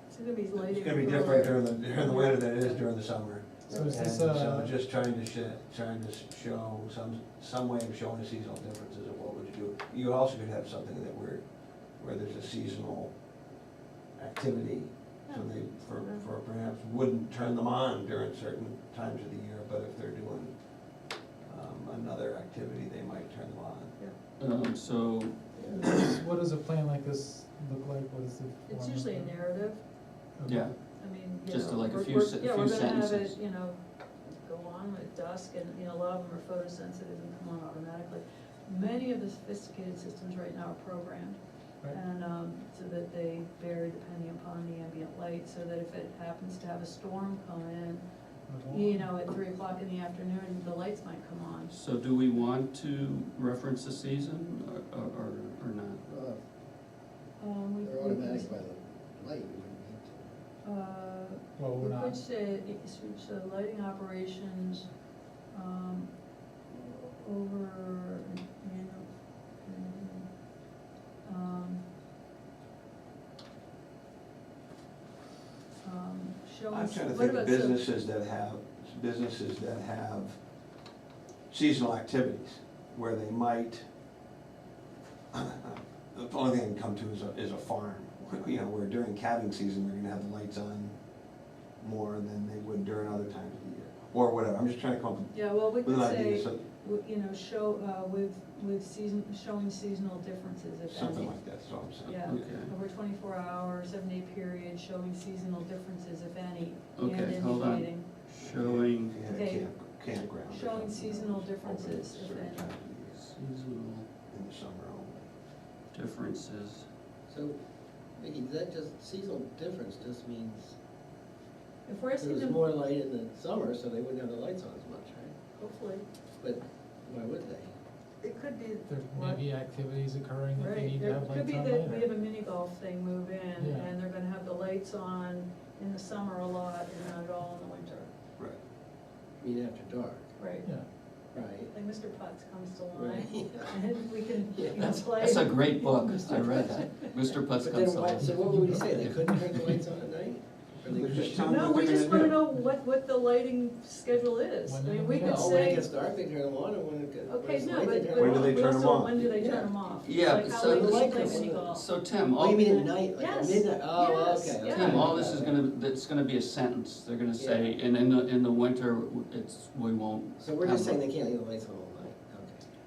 It's gonna be it's lighting. gonna be different during the winter than it is during the summer. So is And this, so just trying to show some way of showing the seasonal differences of what would you do. You also could have something that where there's a seasonal activity, so they, for perhaps wouldn't turn them on during certain times of the year, but if they're doing, another activity, they might turn them on. So, what does a plan like this look like? What is the? It's format usually a of it? narrative. Okay. yeah, I mean, you Just know, like a we're- few we're- se- yeah, few we're gonna have sentences. it, you know, go on at dusk, and, you know, a lot of them are photosensitive and come on automatically. Many of the sophisticated systems right now are programmed, Right. and, so that they vary depending upon the ambient light, so that if it happens to have a storm come in, you know, at 3 o'clock in the afternoon, the lights might come on. so do we want to reference the season or not? We- They're we automatic could- by the light, we wouldn't need to. Well, we're We not, could say, switch the lighting operations, over, you know, showing. I'm trying to what think of about businesses that have seasonal activities, where they might, the only thing I can come to is a farm. You know, where during calving season, they're gonna have the lights on more than they would during other times of the year, or whatever, I'm just trying to come up Yeah, well, we with could an idea, say, so, you know, show, with season, showing seasonal differences, if any. something like that, that's all I'm saying. Yeah, Okay. over 24-hour, 7-day period, showing seasonal differences, if any, Okay, and hold on. indicating. Showing Yeah, Okay. campground. or Showing something, seasonal over differences, if certain any. times of the year, seasonal in the summer only. differences. So, Vicky, that just, seasonal difference just means If we're asking there's them, more light in the summer, so they wouldn't have the lights on as much, right? hopefully, But why would they? it could be. there may what- be activities occurring that they Right, need to there have could lights be on that we have later. a mini golf thing move in, Yeah. and they're gonna have the lights on in the summer a lot, and not at all in the winter. Right. I mean, after dark, Right, Yeah, right? like Mr. Putz comes to Right. line, and we can, you know, That's- play. That's a great book, I read that. Mr. Putz But then comes what, so what would we say, they along. couldn't turn the lights on at night? Or they They're just could? telling No, what we they're just gonna wanna do. know what the lighting schedule is. I When mean, we they- could No, when it say, gets dark, they turn them on, and when it gets, when okay, it's no, light, they but, turn but When do them they off. turn them also, on? when do they Yeah. turn them off? Yeah, Like how so- late The do you light play comes mini on. golf? So Tim, Oh, you mean at night, like at Yes. midnight? Oh, Yes, okay. yeah. Tim, all this is that's gonna be a sentence, they're gonna say, and in the winter, we won't. So we're have just saying them. they can't leave the lights on all night,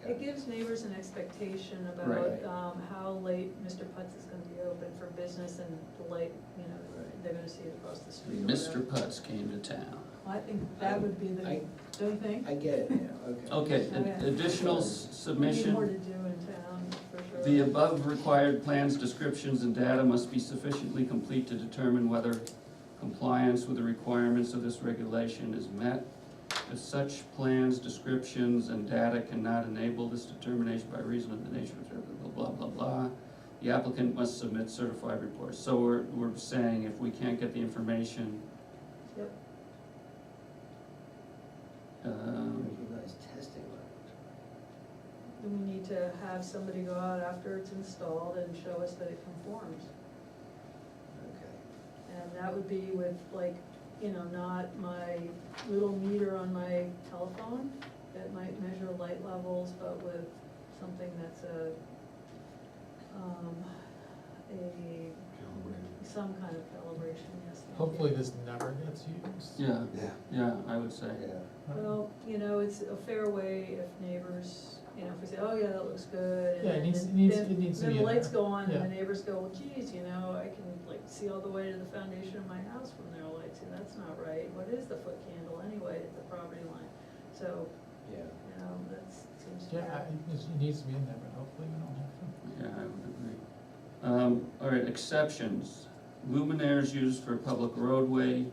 okay. It gives neighbors an expectation Right. about, how late Mr. Putz is gonna be open for business, and the light, you know, Right. they're gonna see it across the street or Mr. whatever. Putz came to town. Well, I think that would be the, I- don't you think? I get it, yeah, okay. Okay, Okay. additional We need submission. more to do in town, for sure. The above required plans, descriptions, and data must be sufficiently complete to determine whether compliance with the requirements of this regulation is met. If such plans, descriptions, and data cannot enable this determination by reason of the nature of blah, blah, blah, blah, the applicant must submit certified reports. So we're saying if we can't get the information, Yep. Recognize testing language. Then we need to have somebody go out after it's installed and show us that it conforms. Okay. And that would be with, like, you know, not my little meter on my telephone that might measure light levels, but with something that's some kind of calibration, yes. thank you. hopefully this never gets used. yeah, I would say. Yeah. Well, you know, it's a fair way if neighbors you know, if we say, oh yeah, that looks good, Yeah, it and needs- then, it needs- then- it needs to then be the in lights there. go on, and Yeah. the neighbors go, well, geez, you know, I can like see all the way to the foundation of my house from their lights, and that's not right, what is the foot candle anyway at the property line? So, Yeah. you know, that seems to be. Yeah, it needs to be in there, but hopefully we don't have to. Yeah, I would agree. All right, exceptions. Luminaires used for public roadway,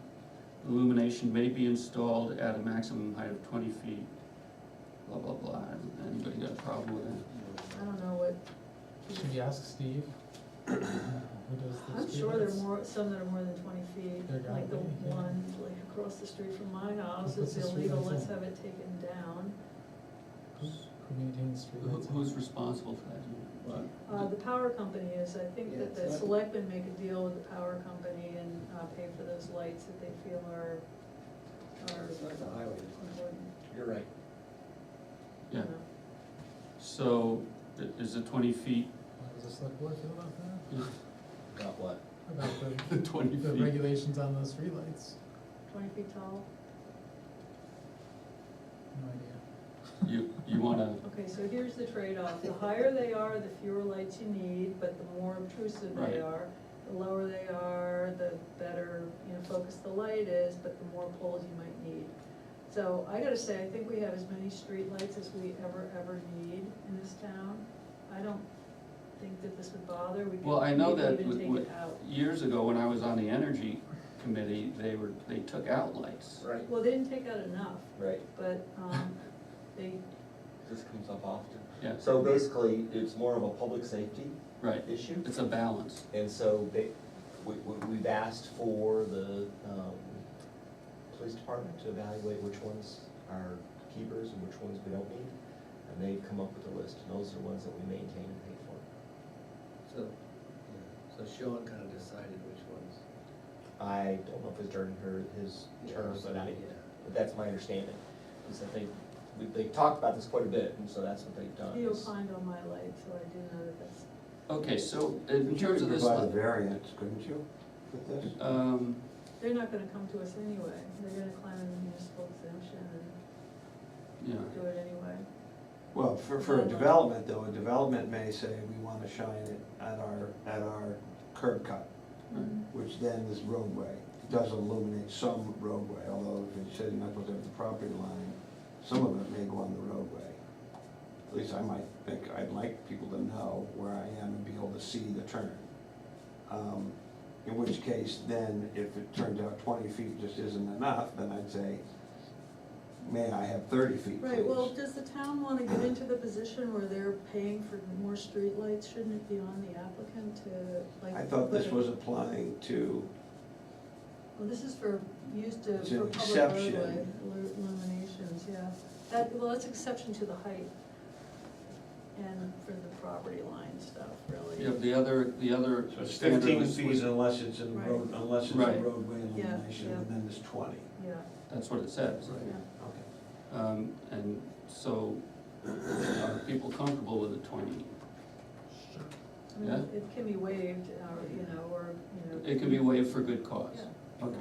illumination may be installed at a maximum height of 20 feet. Blah, blah, blah. Anybody got a problem with that? I don't know what, Should we ask Steve? Who does the I'm street sure there lights? are some that are more than 20 feet, There gotta like the be, yeah. one like across the street from my house, Who puts it's the street illegal, lights let's in? have it taken down. Who maintains street lights? Who's responsible for that? What? The power company is, I think Yeah, that it's the not- selectmen make a deal with the power company and pay for those lights that they feel are It's not the highway. important. You're right. you Yeah, know. so is it 20 feet? How does the select board feel about that? Got what? About The 20 the feet? regulations on those streetlights? 20 feet tall. No idea. You wanna, Okay, so here's the trade-off. The higher they are, the fewer lights you need, but the more obtrusive Right. they are. The lower they are, the better, you know, focus the light is, but the more poles you might need. So I gotta say, I think we have as many streetlights as we ever need in this town. I don't think that this would bother. We well, I could know maybe that even take it out. years ago, when I was on the energy committee, they took out lights. Right. Well, they didn't take out enough, Right. but, they, This comes up often. Yeah, So basically, it's more of a public safety right, issue. it's a balance. And so we've asked for the police department to evaluate which ones are keepers and which ones we don't need. And they've come up with a list, and those are the ones that we maintain and pay for. So, yeah, so Sean kind of decided which ones. I don't know if it's during his term, but that's my understanding, is that they talked about this quite a bit, and so that's what they've done. he is- opined on my light, so I do know that that's. Okay, so in You terms could of this, provide a variance, couldn't you, with this? They're not gonna come to us anyway, they're gonna claim a municipal exemption yeah, and do it anyway. Well, for a development though, a development may say, we wanna shine it at our curb cut, right. which then is roadway. It does illuminate some roadway, although if it said you're not supposed to have the property line, some of it may go on the roadway. At least I might think, I'd like people to know where I am and be able to see the turn. In which case, then, if it turns out 20 feet just isn't enough, then I'd say, may I have 30 feet, please? Right, well, does the town wanna get into the position where they're paying for more streetlights? Shouldn't it be on the applicant to, like? I thought this put a- was applying to, Well, this is for, used to, It's for an public exception. roadway illuminations, yeah. Well, that's exception to the height and for the property line stuff, really. Yeah, the other so it's standard 15 was, feet unless it's in Right. road, unless it's a Right. roadway Yeah, illumination, yeah. and then there's 20. Yeah, that's what it says. yeah. Okay. And so, are people comfortable with the 20? I mean, Yeah. it can be waived, or, It can be waived for good cause? Yeah. Okay,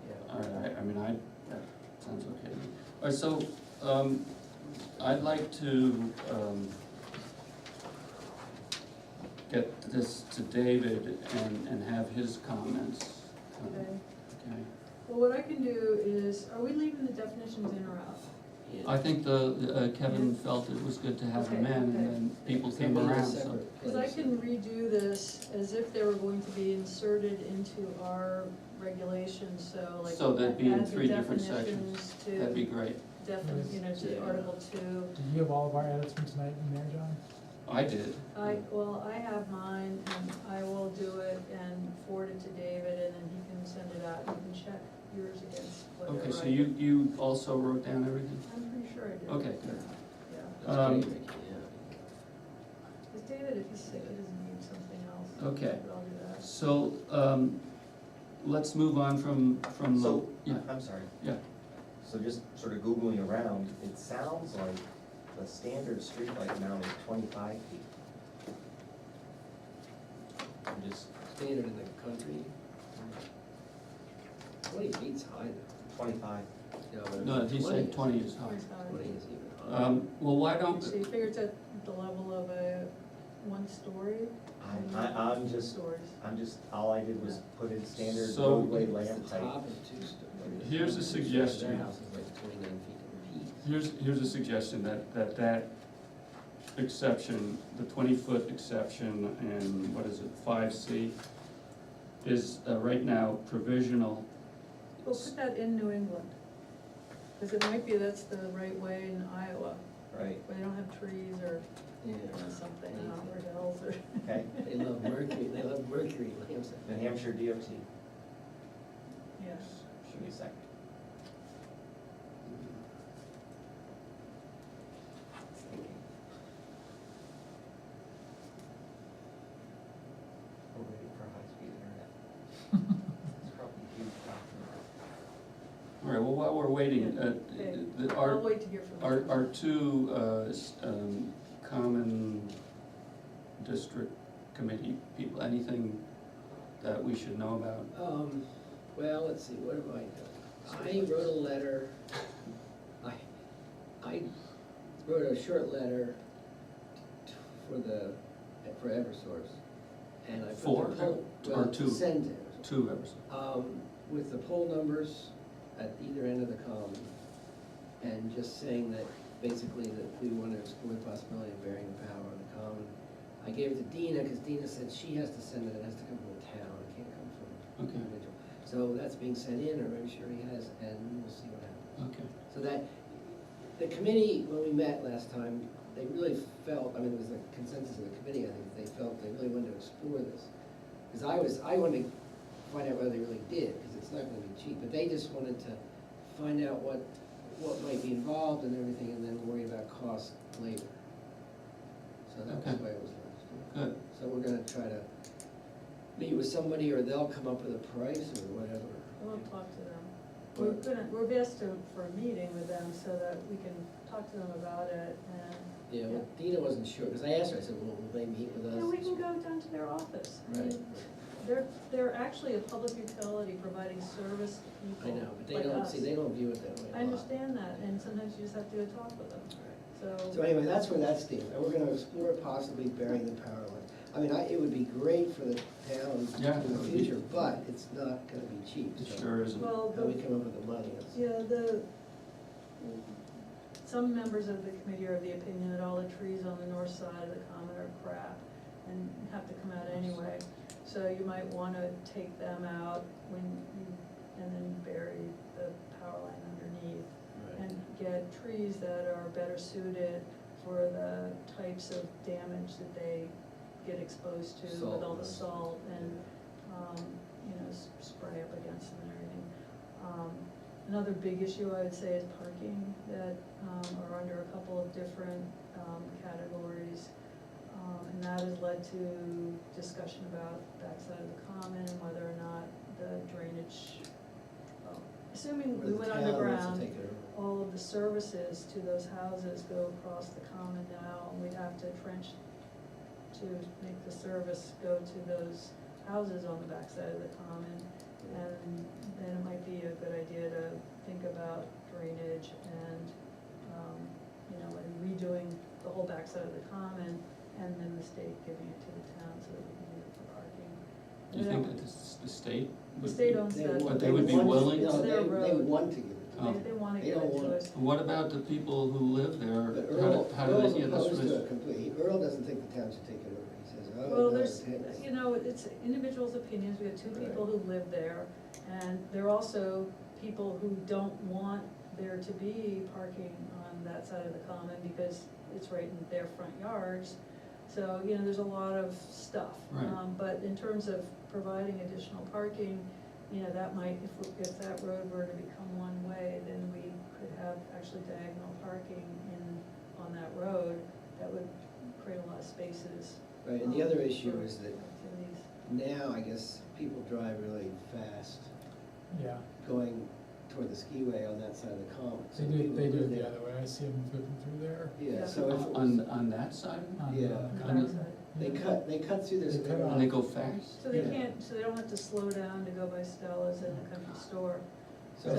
Yeah. all right, that sounds okay. to me. All right, so, I'd like to, get this to David and have his comments. Okay. Okay. Well, what I can do is, are we leaving the definitions in or out? I think Kevin felt it was good to have them in, and then people came They'll be in a around, so. separate Because I place. can redo this as if they were going to be inserted into our regulations, so like. So they'd be in add the 3 different definitions sections. to That'd be great. to Yeah. Article 2. Do you have all of our edits from tonight in there, John? I did. I have mine, and I will do it and forward it to David, and then he can send it out, you can check yours against whatever. Okay, so I- you also wrote down everything? I'm pretty sure I did. Okay, good. Yeah, That's Um, great, Vicky, yeah. because David, if he's sick, he doesn't need something else. Okay. But I'll do that. So, let's move on from the, So, yeah, I'm sorry. yeah. So just sort of Googling around, it sounds like the standard streetlight mount is 25 feet. I'm just Standard in the country. 20 feet's high though. 25. No, he said 20 is high. 20 is even higher. Well, why don't, So you figure it's at the level of a one-story? I'm just, all I did was put in standard So- roadway It's lamp the height. top of 2 stories. Here's a Their suggestion. house is like 29 feet in a piece. here's a suggestion, that exception, the 20-foot exception in, what is it, 5C, is right now provisional. We'll put that in New England, because it might be that's the right way in Iowa, Right, where they don't have trees or Yeah. something, or hills or. okay, They love mercury lamps. New Hampshire DOT, Yes. should be a second. We're waiting for high-speed internet. It's probably a huge document. All right, well, while we're waiting, Okay. our, I'll wait to hear from you. our two common district committee people, anything that we should know about? Well, let's see, what have I done? I wrote a letter, I wrote a short letter for Eversource. And I put the For, poll, or well, two? to send to Eversource. 2 ever. With the poll numbers at either end of the column, and just saying that, basically, that we want to explore the possibility of burying the power on the common. I gave it to Dina, because Dina said she has to send it has to come from the town, it can't come from an Okay. individual. So that's being sent in, or maybe she already has, and we'll see what happens. Okay. So that, the committee, when we met last time, they really felt, I mean, there was a consensus of the committee, I think, they felt they really wanted to explore this. Because I wanted to find out whether they really did, because it's not gonna be cheap, but they just wanted to find out what might be involved and everything, and then worry about cost later. So that was Okay. the way it was last year. Good. So we're gonna try to meet with somebody, or they'll come up with a price or whatever. We'll talk to them. We're asked for a meeting with them so that we can talk to them about it and. Yeah, well, Dina wasn't sure, because I asked her, I said, well, will they meet with us? Yeah, we can go down to their office. I Right. mean, they're actually a public utility providing service to I people know, but they like don't, us. see, they don't view it that way a I lot. understand that, and sometimes you just have to go talk with them, So so. anyway, that's where that stands, and we're gonna explore possibly burying the power line. I mean, it would be great for the town Yeah, in it the would be. future, but it's not gonna be cheap, It so sure isn't. Well, how we come up with the money is. yeah, some members of the committee are of the opinion that all the trees on the north side of the common are crap and have to come out anyway. So you might wanna take them out and then bury the power line underneath. And get trees that are better suited for the types of damage that they get exposed to with all the salt and, spray up against them and everything. Another big issue I would say is parking that, are under a couple of different, categories. And that has led to discussion about backside of the common and whether or not the drainage, well, assuming we went underground, all of the services to those houses go across the common now, and we'd have to trench to make the service go to those houses on the backside of the common. And then it might be a good idea to think about drainage and, and redoing the whole backside of the common, and then the state giving it to the town so that we can use it for parking. Do you think that the state The would state be? owns They that. But they would be willing? No, It's their they road. want to give it to Oh. us. They wanna They give don't it to want us. What about the people who live there? But How do Earl's they, yeah, opposed this to was, it completely. Earl doesn't think the town should take it over. He says, oh, Well, no, there's, it's. it's individuals' opinions, we have two Right. people who live there, and there are also people who don't want there to be parking on that side of the common because it's right in their front yards. So, there's a lot of stuff. Right. But in terms of providing additional parking, that might, if that road were to become one way, then we could have actually diagonal parking on that road. That would create a lot of spaces. Right, and the other issue for is that activities. now, I guess, people drive really fast Yeah, going toward the skiway on that side of the common. So they do people it live the there. other way, I see them flipping through there. Yeah, Yeah. so if it was, on that side? on Yeah. the On the common. backside. they cut through this. They cut And they go fast? So they Yeah. can't, so they don't have to slow down to go by Stella's and the country store. So,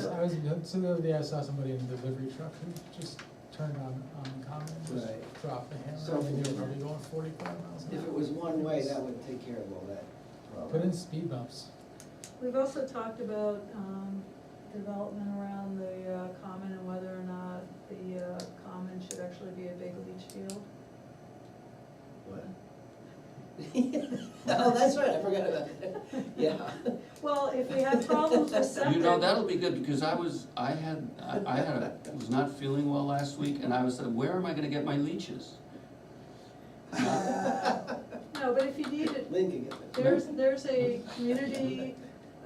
So the other day I saw somebody in a delivery truck who just turned on common, just Right. dropped the So- hammer, and they were probably going 45 miles an hour. if it was one way, that would take care of all that Put problem. in speed bumps. We've also talked about, development around the, common and whether or not the, common should actually be a big leach field. What? Oh, that's right, I forgot about that, yeah. Well, if we have problems with septic. You know, that'll be good, because I was not feeling well last week, and I was, where am I gonna get my leeches? No, but if you need it, Lynn can get that. there's a community,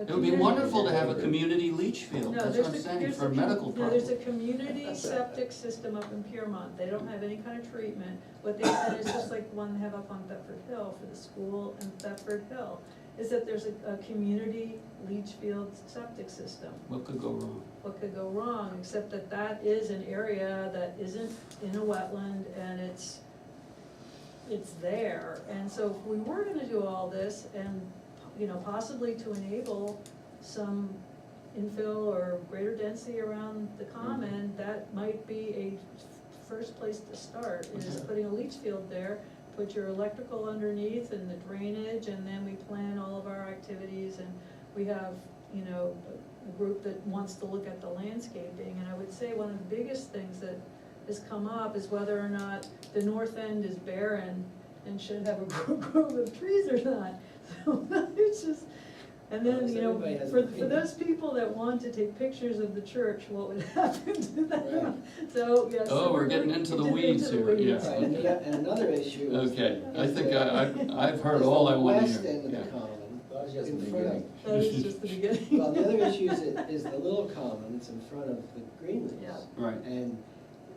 It would be wonderful to have a community leach field, No, that's what I'm saying, for medical No, there's a problems. community septic system up in Piermont, they don't have any kind of treatment. What they said is just like the one they have up on Thetford Hill for the school in Thetford Hill, is that there's a community leach field septic system. What could go wrong? What could go wrong, except that that is an area that isn't in a wetland and it's there. And so if we were gonna do all this and, you know, possibly to enable some infill or greater density around the common, that might be a first place to start, is Okay. putting a leach field there, put your electrical underneath and the drainage, and then we plan all of our activities, and we have, you know, a group that wants to look at the landscaping, and I would say one of the biggest things that has come up is whether or not the north end is barren and should have a grove of trees or not. So it's just, and then, you know, Everybody has for an opinion. those people that want to take pictures of the church, what would happen to Right. them? So, yes. Oh, we're getting into the weeds here, yeah. Right, and another issue is. Okay, I think I've heard all I want to West end hear. of the Yeah. common, That was just the in front of, beginning. That is just the beginning. well, the other issue is the little common, it's in front of the Greenleaf. Yeah. Right, And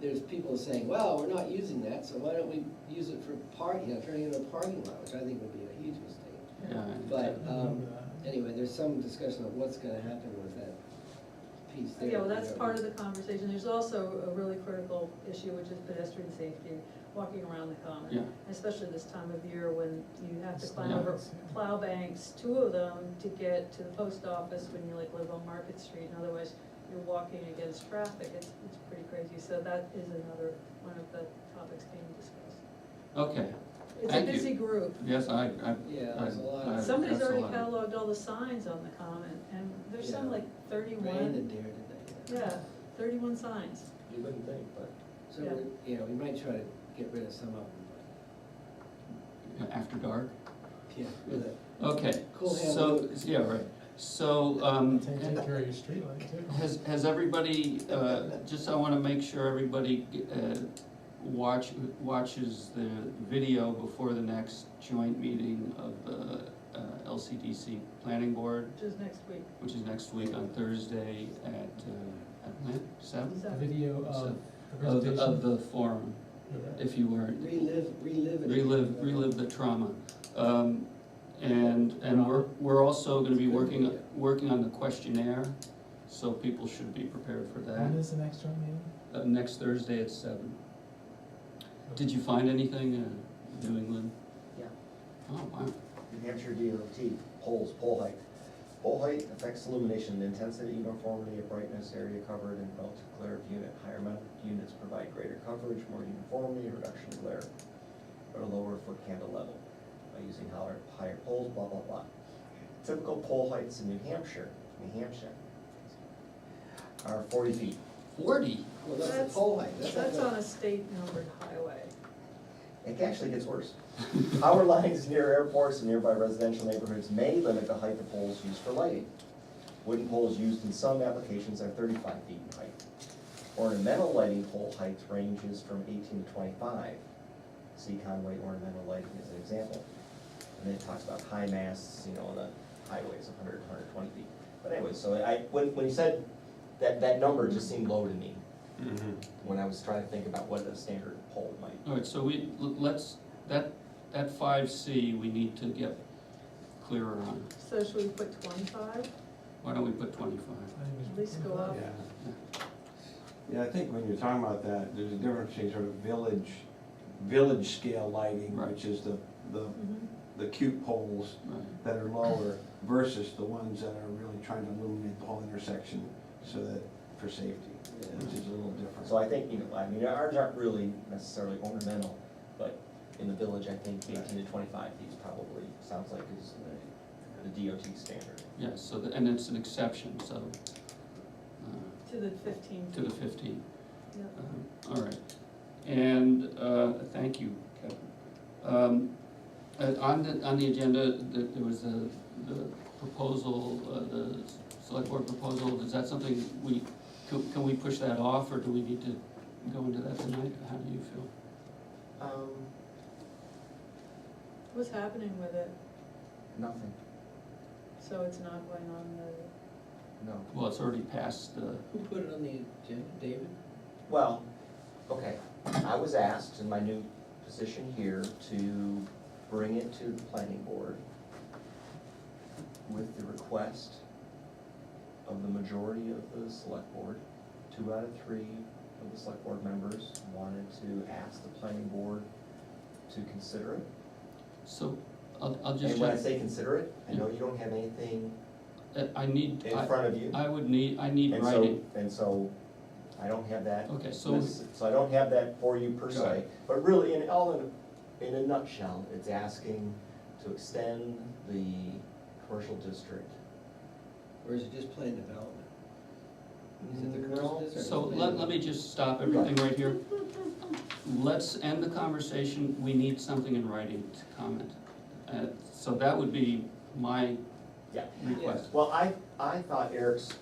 there's people saying, well, we're not using that, so why don't we use it for turning it into a parking lot, which I think would be a huge mistake. yeah. But, Remember that. anyway, there's some discussion of what's gonna happen with that piece there. Yeah, well, that's part of the conversation. There's also a really critical issue, which is pedestrian safety, walking around the common. Yeah. Especially this time of year when you have to It's climb nice, over yeah. plow banks, two of them, to get to the post office when you like live on Market Street, and otherwise you're walking against traffic. It's pretty crazy. So that is another one of the topics being discussed. Okay, It's a Thank you. busy group. yes, Yeah, there's a lot of. Somebody's that's a already lot. cataloged all the signs on the common, and there's some Yeah. like Rain 31, and dare today. yeah, 31 signs. You wouldn't think, but. So, Yeah. we might try to get rid of some of them, after dark, but, yeah, with a okay, cool hand. so, yeah, right. So, Take care of your streetlight too. has everybody, just I wanna make sure everybody, watches the video before the next joint meeting of the, LCDC Planning Board, Which is next week. which is next week on Thursday at when, 7? A So- video of So- the Of presentation. the forum, Yeah. if you weren't, relive it. relive the trauma. And we're also gonna be working on the questionnaire, so people should be prepared for When that. is the next joint meeting? Next Thursday at 7. Did you find anything in New England? Yeah. Oh, wow, New Hampshire DOT, poles, pole height. Pole height affects illumination intensity, uniformity of brightness, area covered, and relative glare of unit. Higher mounted units provide greater coverage, more uniformity, reduction in glare, but a lower foot candle level by using higher poles, blah, blah, blah. Typical pole heights in New Hampshire are 40 feet. 40? Well, that's the pole height, That's on a state numbered highway. It actually gets worse. Power lines near airports and nearby residential neighborhoods may limit the height of poles used for lighting. Wooden poles used in some applications are 35 feet in height. Ornamental lighting pole height ranges from 18 to 25. See Conway ornamental lighting as an example. And then it talks about high masts, on the highways, 100, 120 feet. But anyway, so when you said that number just seemed low to me, when I was trying to think about what a standard pole might. All right, so let's, that 5C, we need to get clearer on. So should we put 25? Why don't we put 25? At least go up. Yeah. Yeah, I think when you're talking about that, there's a difference between sort of village scale lighting, Right. which is the Mhm. the cute poles Right. that are lower versus the ones that are really trying to illuminate the whole intersection. so that, for safety, which is a little different. So I think, I mean, ours aren't really necessarily ornamental, but in the village, I think 18 to 25 feet probably sounds like is the DOT standard. Yeah, so, and it's an exception, so, To the 15. to the 15. Yep. All right, and, thank you, Kevin. On the agenda, there was the proposal, the select board proposal, is that something can we push that off, or do we need to go into that tonight? How do you feel? What's happening with it? Nothing, So it's not going on the, no. Well, it's already passed the, Who put it on the agenda, David? Well, okay, I was asked in my new position here to bring it to the planning board with the request of the majority of the select board. 2 out of 3 of the select board members wanted to ask the planning board to consider it. so, I'll just And when I check. say consider it, I know you don't have anything I need, in front of you. I need And writing. so, I don't have that. Okay, so, So I don't have that for you per Got se, it. but really, in a nutshell, it's asking to extend the commercial district. Or is it just planned development? Is it the commercial No. district? so let me just stop everything right here. Let's end the conversation, we need something in writing to comment. So that would be my Yeah. request. Well, I thought Eric's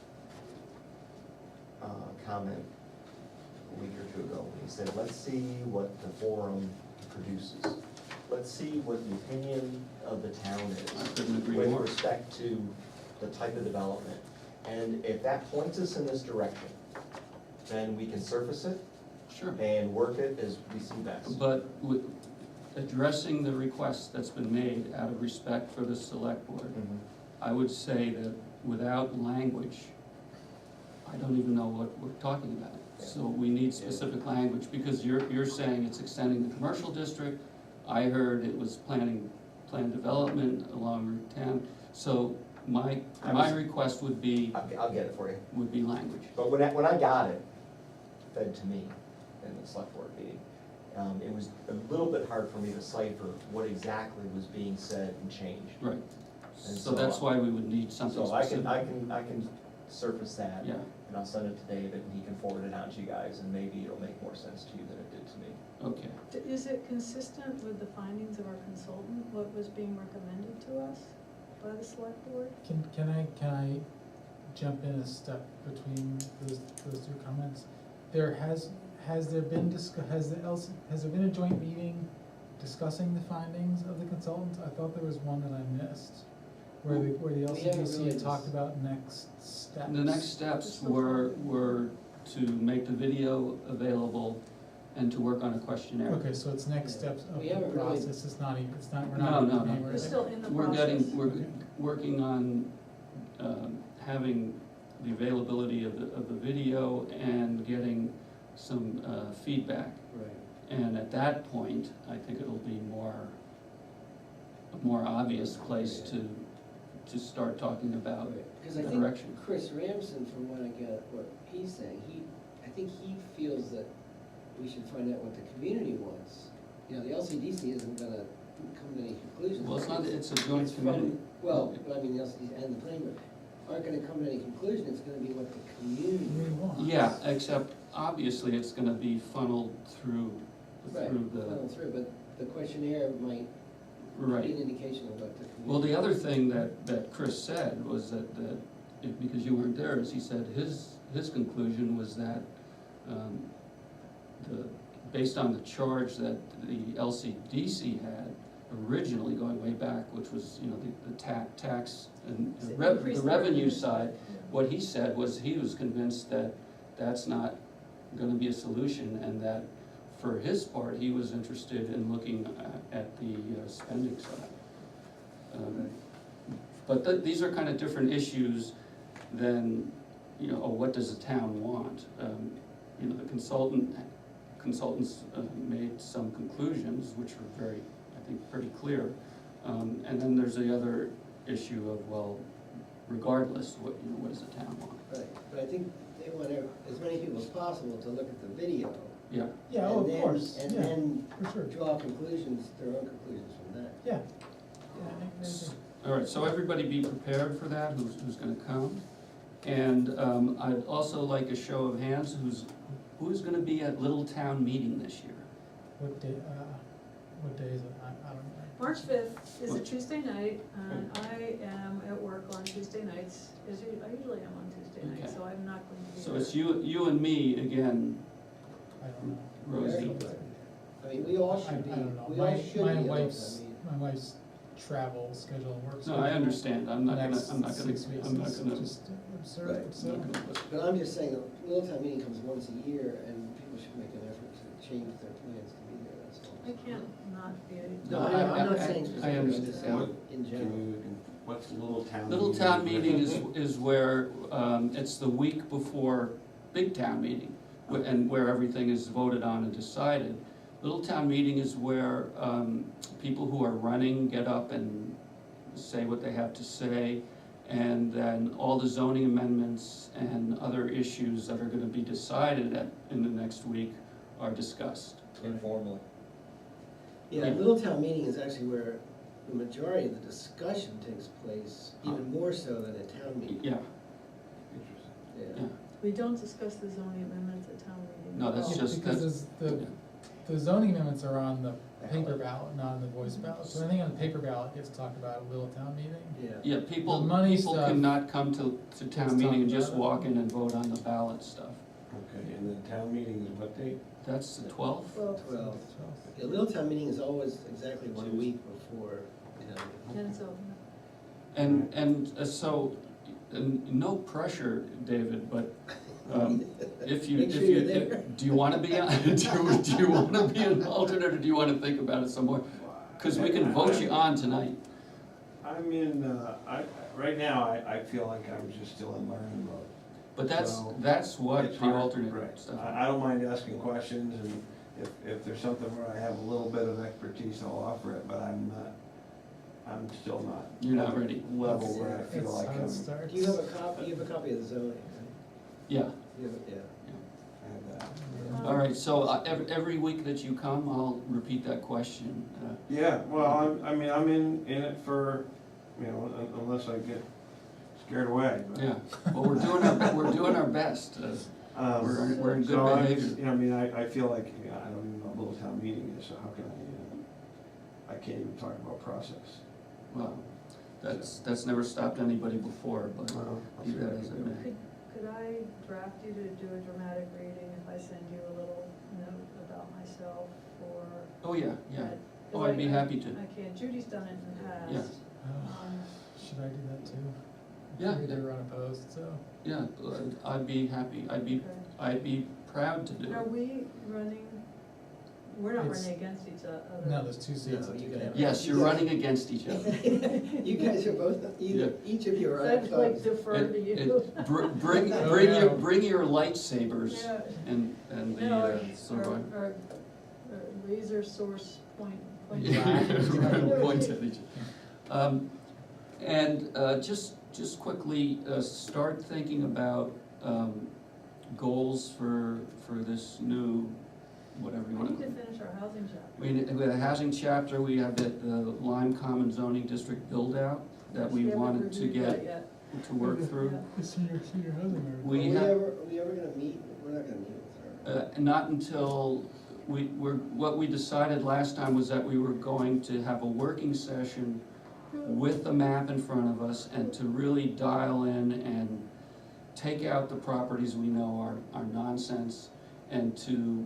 comment a week or 2 ago, when he said, let's see what the forum produces. Let's see what the opinion of the town I is couldn't agree with more. respect to the type of development. And if that points us in this direction, then we can surface it Sure. and work it as we see best. But addressing the request that's been made out of respect for the select board, Mhm. I would say that without language, I don't even know what we're talking about. So we need specific language, because you're saying it's extending the commercial district. I heard it was planned development along Route 10. So my request would be I'll get it for you. language. But when I got it fed to me in the select board meeting, it was a little bit hard for me to decipher what exactly was being said and changed. Right. And So that's why we would need something So I specific. can surface that, Yeah, and I'll send it to David, and he can forward it on to you guys, and maybe it'll make more sense to you than it did to me. okay. is it consistent with the findings of our consultant, what was being recommended to us by the select board? Can I jump in a step between those two comments? Has there been a joint meeting discussing the findings of the consultants? I thought there was one that I missed, where the haven't LCDC really had talked about next steps. The next steps were to make the video available and to work on a questionnaire. Okay, so it's next Yeah. steps of We the haven't really- process, we're No, not. no, no. We're still in the We're process. we're working on, having the availability of the video and getting some, feedback. Right. And at that point, I think it'll be a more obvious place to start talking about Because I the think direction. Chris Ramsden, from what I get, what he's saying, I think he feels that we should find out what the community wants. You know, the LCDC isn't gonna come to any conclusions. Well, it's a joint It's from- committee. Well, but I mean, the LCDC and the planning board aren't gonna come to any conclusion, it's gonna be what the community We want. Yeah, except obviously it's gonna be funneled through Right, the, funnel through, but the questionnaire might be right. an indication of what the community. Well, the other thing that Chris said was that, because you weren't there, is he said his conclusion was that, based on the charge that the LCDC had originally going way back, which was, the tax and the Increase the revenue revenue side, what he said was he was convinced that that's not gonna be a solution, and that for his part, he was interested in looking at the spending side. But these are kind of different issues than, what does the town want? The consultants made some conclusions, which were very, I think, pretty clear. And then there's the other issue of, well, regardless, what does the town want? Right, but I think they want as many people as possible to look at the video. Yeah, Yeah, oh, and of then- course, And yeah, then for sure, draw conclusions, their own conclusions from that. yeah. Yeah, I agree. all right, so everybody be prepared for that, who's gonna come. And I'd also like a show of hands, who's gonna be at Little Town Meeting this year? What day is it? I don't know. March fifth is a Tuesday night, and I am at work on Tuesday nights, I usually am on Tuesday nights, Okay. so I'm not going to be So there. it's you and me again, I don't know. Rosie. I mean, we all I should be, don't know. we all should be. My at wife's, I mean, my wife's travel schedule and work No, schedule. I understand, I'm not gonna, Next I'm not gonna, 6 weeks I'm not is gonna, just absurd, Right. I'm so. not gonna listen. But I'm just saying, the Little Town meeting comes once a year, and people should make an effort to change their plans to be there, that's all. I can't not be. No, No, I'm not I- saying I specifically, I'm just saying understand. in general. What's Little Town? Little Town Meeting is where, it's the week before Big Town Meeting, and where everything is voted on and decided. Little Town Meeting is where, people who are running get up and say what they have to say, and then all the zoning amendments and other issues that are gonna be decided in the next week are discussed. Informally. Yeah, Yeah. Little Town meeting is actually where the majority of the discussion takes place, even more so than a town meeting. Yeah, Interesting. yeah, We don't discuss the zoning amendments at town meeting. No, that's at all. just- Because the zoning amendments are on the paper ballot, not on the voice ballot, so anything on the paper ballot gets talked about at Little Town Meeting. Yeah. yeah, people The money stuff cannot come to gets town meeting and talked just about. walk in and vote on the ballot stuff. Okay, and the town meeting is what date? That's the 12th? Well, 12. Yeah, Little Town meeting is always exactly 1 week before town meeting. and so, So, no pressure, David, but if you, Make sure you're there. do you wanna be on, do you wanna be an alternate, or do you wanna think about it some more? Cause we can vote you on tonight. I'm in, right now, I feel like I'm just still in learning mode. But that's So, what It's the hard, alternate right. stuff. I don't mind asking questions, and if there's something where I have a little bit of expertise, I'll offer it, but I'm still not. You're not at a ready. Level where I feel That's like how I'm, it starts. Do you have a copy, you have a copy of the zoning, right? Yeah, You have, yeah. I have that. all right, so every week that you come, I'll repeat that question. Yeah, well, I'm in it for, unless I get scared away. but, Yeah, well, we're doing our best. We're in good so behavior. I feel like, I don't even know what Little Town Meeting is, so how can I can't even talk about process. Well, that's never stopped anybody before, but Well, I'll be see that what I as can it do. may. could I draft you to do a dramatic reading if I send you a little note about myself or? Oh, yeah, yeah. that- Oh, 'cause I'd be happy to. I can't, Judy's done it in the past. Yeah. Oh, Should I do that too? Yeah. They're unopposed, so. Yeah, I'd be happy, Okay. I'd be proud to do Are it. we running, we're not It's- running against each other? No, there's two seats. No, that you you can can have- Yes, you're running against each other. You guys are both, each of you are I'd like opposed. defer to you. Bring Oh, yeah. your lightsabers Yeah. and the, No, sword. our laser source point. Point at each other. And just quickly, start thinking about, goals for this new, whatever you We wanna need call to it. finish our housing chapter. We have a housing chapter, we have the Lyme Common Zoning District build-out that we haven't wanted to reviewed that get, yet. to work through. Yeah. The senior housing. Are We we have- ever gonna meet? We're not gonna meet with her. Not until, what we decided last time was that we were going to have a working session with the map in front of us and to really dial in and take out the properties we know are nonsense and to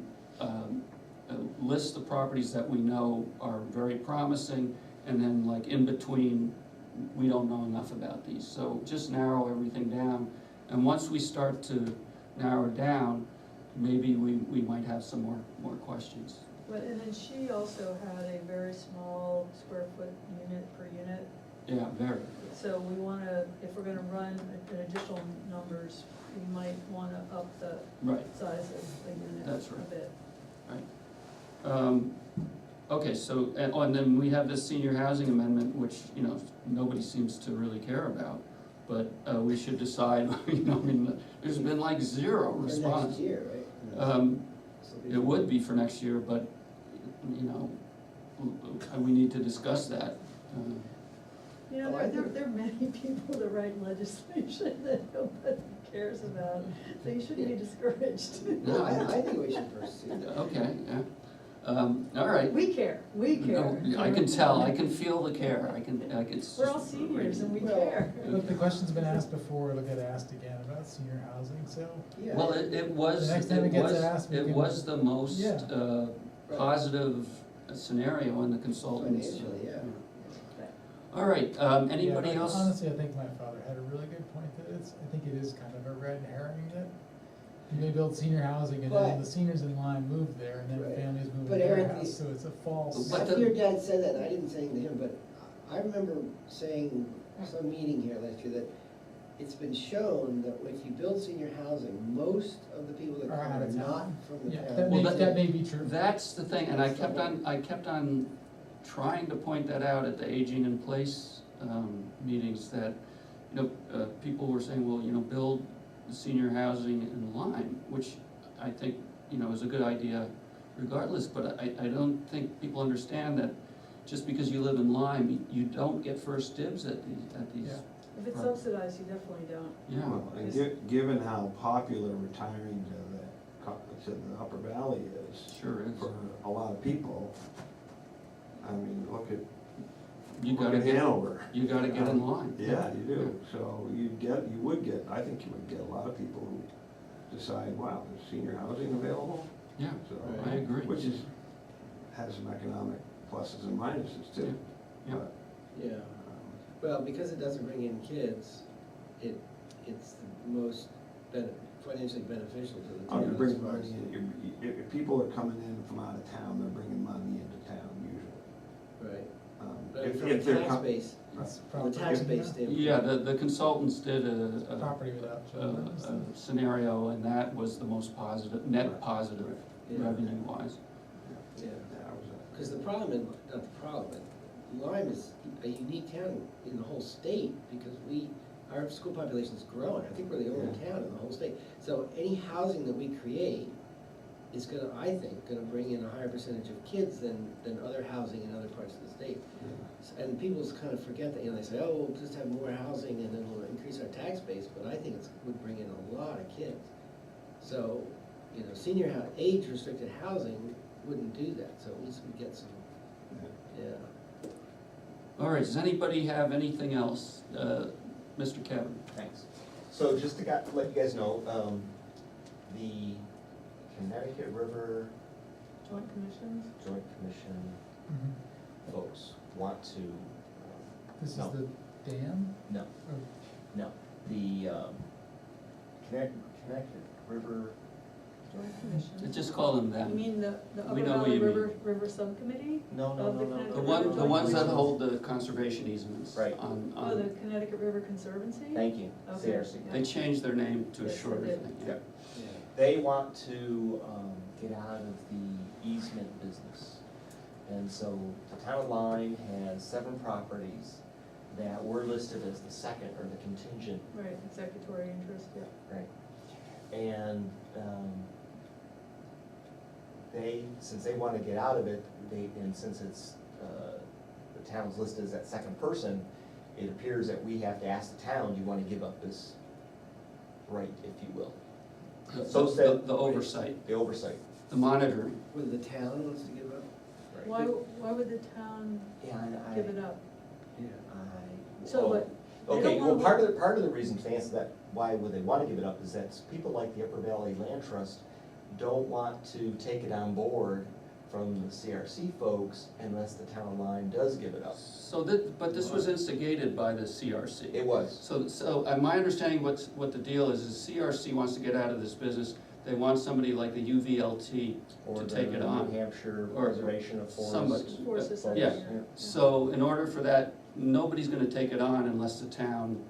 list the properties that we know are very promising, and then like in between, we don't know enough about these. So just narrow everything down, and once we start to narrow down, maybe we might have some more questions. But, and then she also had a very small square foot unit per unit, Yeah, very. so we wanna, if we're gonna run additional numbers, we might wanna up the Right. size of the unit That's a right. bit. Okay, so, and then we have this senior housing amendment, which, nobody seems to really care about. but, we should decide, you know, I mean, there's been like zero For next response. year, right? So It would be for next year, but, you know, we need to discuss that. You know, Oh, I there think- are many people that write legislation that nobody cares about, so you shouldn't be discouraged. No, I think we should pursue that. Okay, yeah, all right. We care, we care. No, I can tell, I can feel the care, I can, it's. We're all seniors and we Well, care. Look, the question's been asked before, it'll get asked again about senior housing, so. Yeah. Well, it was, The next time it gets asked, we it can- was the most, Yeah. Right. positive scenario in the consultants. Financially, yeah. All right, anybody Yeah, but else? honestly, I think my father had a really good point, that I think it is kind of a red herring that you may build senior housing and then But- the seniors in Lyme move there and then Right. families move to But their Eric, house, so it's a false. But After your dad said that, and I didn't say anything to him, but I remember saying some meeting here last year that it's been shown that if you build senior housing, most of the people that Are come out are of not town. from the Yeah, town. that Well, may, that- that may be true. That's the thing, and I kept on trying to point that out at the Aging in Place, meetings, that, you know, people were saying, well, you know, build senior housing in Lyme, which I think, you know, is a good idea regardless, but I don't think people understand that just because you live in Lyme, you don't get first dibs at these, Yeah. If it's subsidized, you definitely don't. yeah. Well, and given how popular retiring to the Upper Valley is Sure is. for a lot of people, I mean, look at Hanover. Hanover. You gotta get in line. Yeah, you do, so you would get, I think you would get a lot of people who decide, wow, there's senior housing available, Yeah, so. I agree. Which has some economic pluses and minuses too. Yeah. But, Yeah, well, because it doesn't bring in kids, it's the most financially beneficial to the Oh, town. you as bring far money as- in, if people are coming in from out of town, they're bringing money into town usually. Right, If but from a they're tax base, It's from a property, tax base standpoint. Yeah, the consultants did Property without children. a scenario, and that was the most positive, net positive, Yeah. revenue wise. Yeah, That was a- because the problem, not the problem, but Lyme is a unique town in the whole state, because our school population is growing, I think we're the only Yeah. town in the whole state. So any housing that we create is gonna, I think, gonna bring in a higher percentage of kids than other housing in other parts of the state. And people just kind of forget that, you know, they say, oh, we'll just have more housing and it'll increase our tax base, but I think it would bring in a lot of kids. So, you know, age-restricted housing wouldn't do that, so at least we get some, yeah. All right, does anybody have anything else? Mr. Kevin? Thanks. So just to let you guys know, the Connecticut River Joint commissions? Joint Commission Mhm. folks want to, This is no. the dam? no, Or- no, the Connecticut River, Joint commissions? Just call them You them. mean the Upper We know what Valley you mean. River Subcommittee? no, no, Of no, the no, Connecticut no. The ones that Commissions. hold the conservation easements. Right. On, Oh, the Connecticut River Conservancy? Thank you, Okay, CRC. yeah. they changed their name to a Yes, they shorter did. thing. Yeah. They want to get out of the easement business. And so the town of Lyme has 7 properties that were listed as the second or the contingent, Right, executory interest, yeah. right? And since they want to get out of it, and since it's, the town's listed as that second person, it appears that we have to ask the town, do you want to give up this right, if you will? So The oversight, The oversight. the monitoring. Whether the town wants to give up? Why would the town Yeah, and give it up? Yeah. So what? they Okay, don't well, wanna- part of the reason to answer that, why would they wanna give it up, is that people like the Upper Valley Land Trust don't want to take it on board from the CRC folks unless the town of Lyme does give it up. So but this was instigated by the CRC. It was. So my understanding what the deal is CRC wants to get out of this business. They want somebody like the UVLT Or to the take it on. New Hampshire Or Preservation of Forests. somebody. Forest folks, Society, Yeah. yeah. So in order for that, nobody's gonna take it on unless the town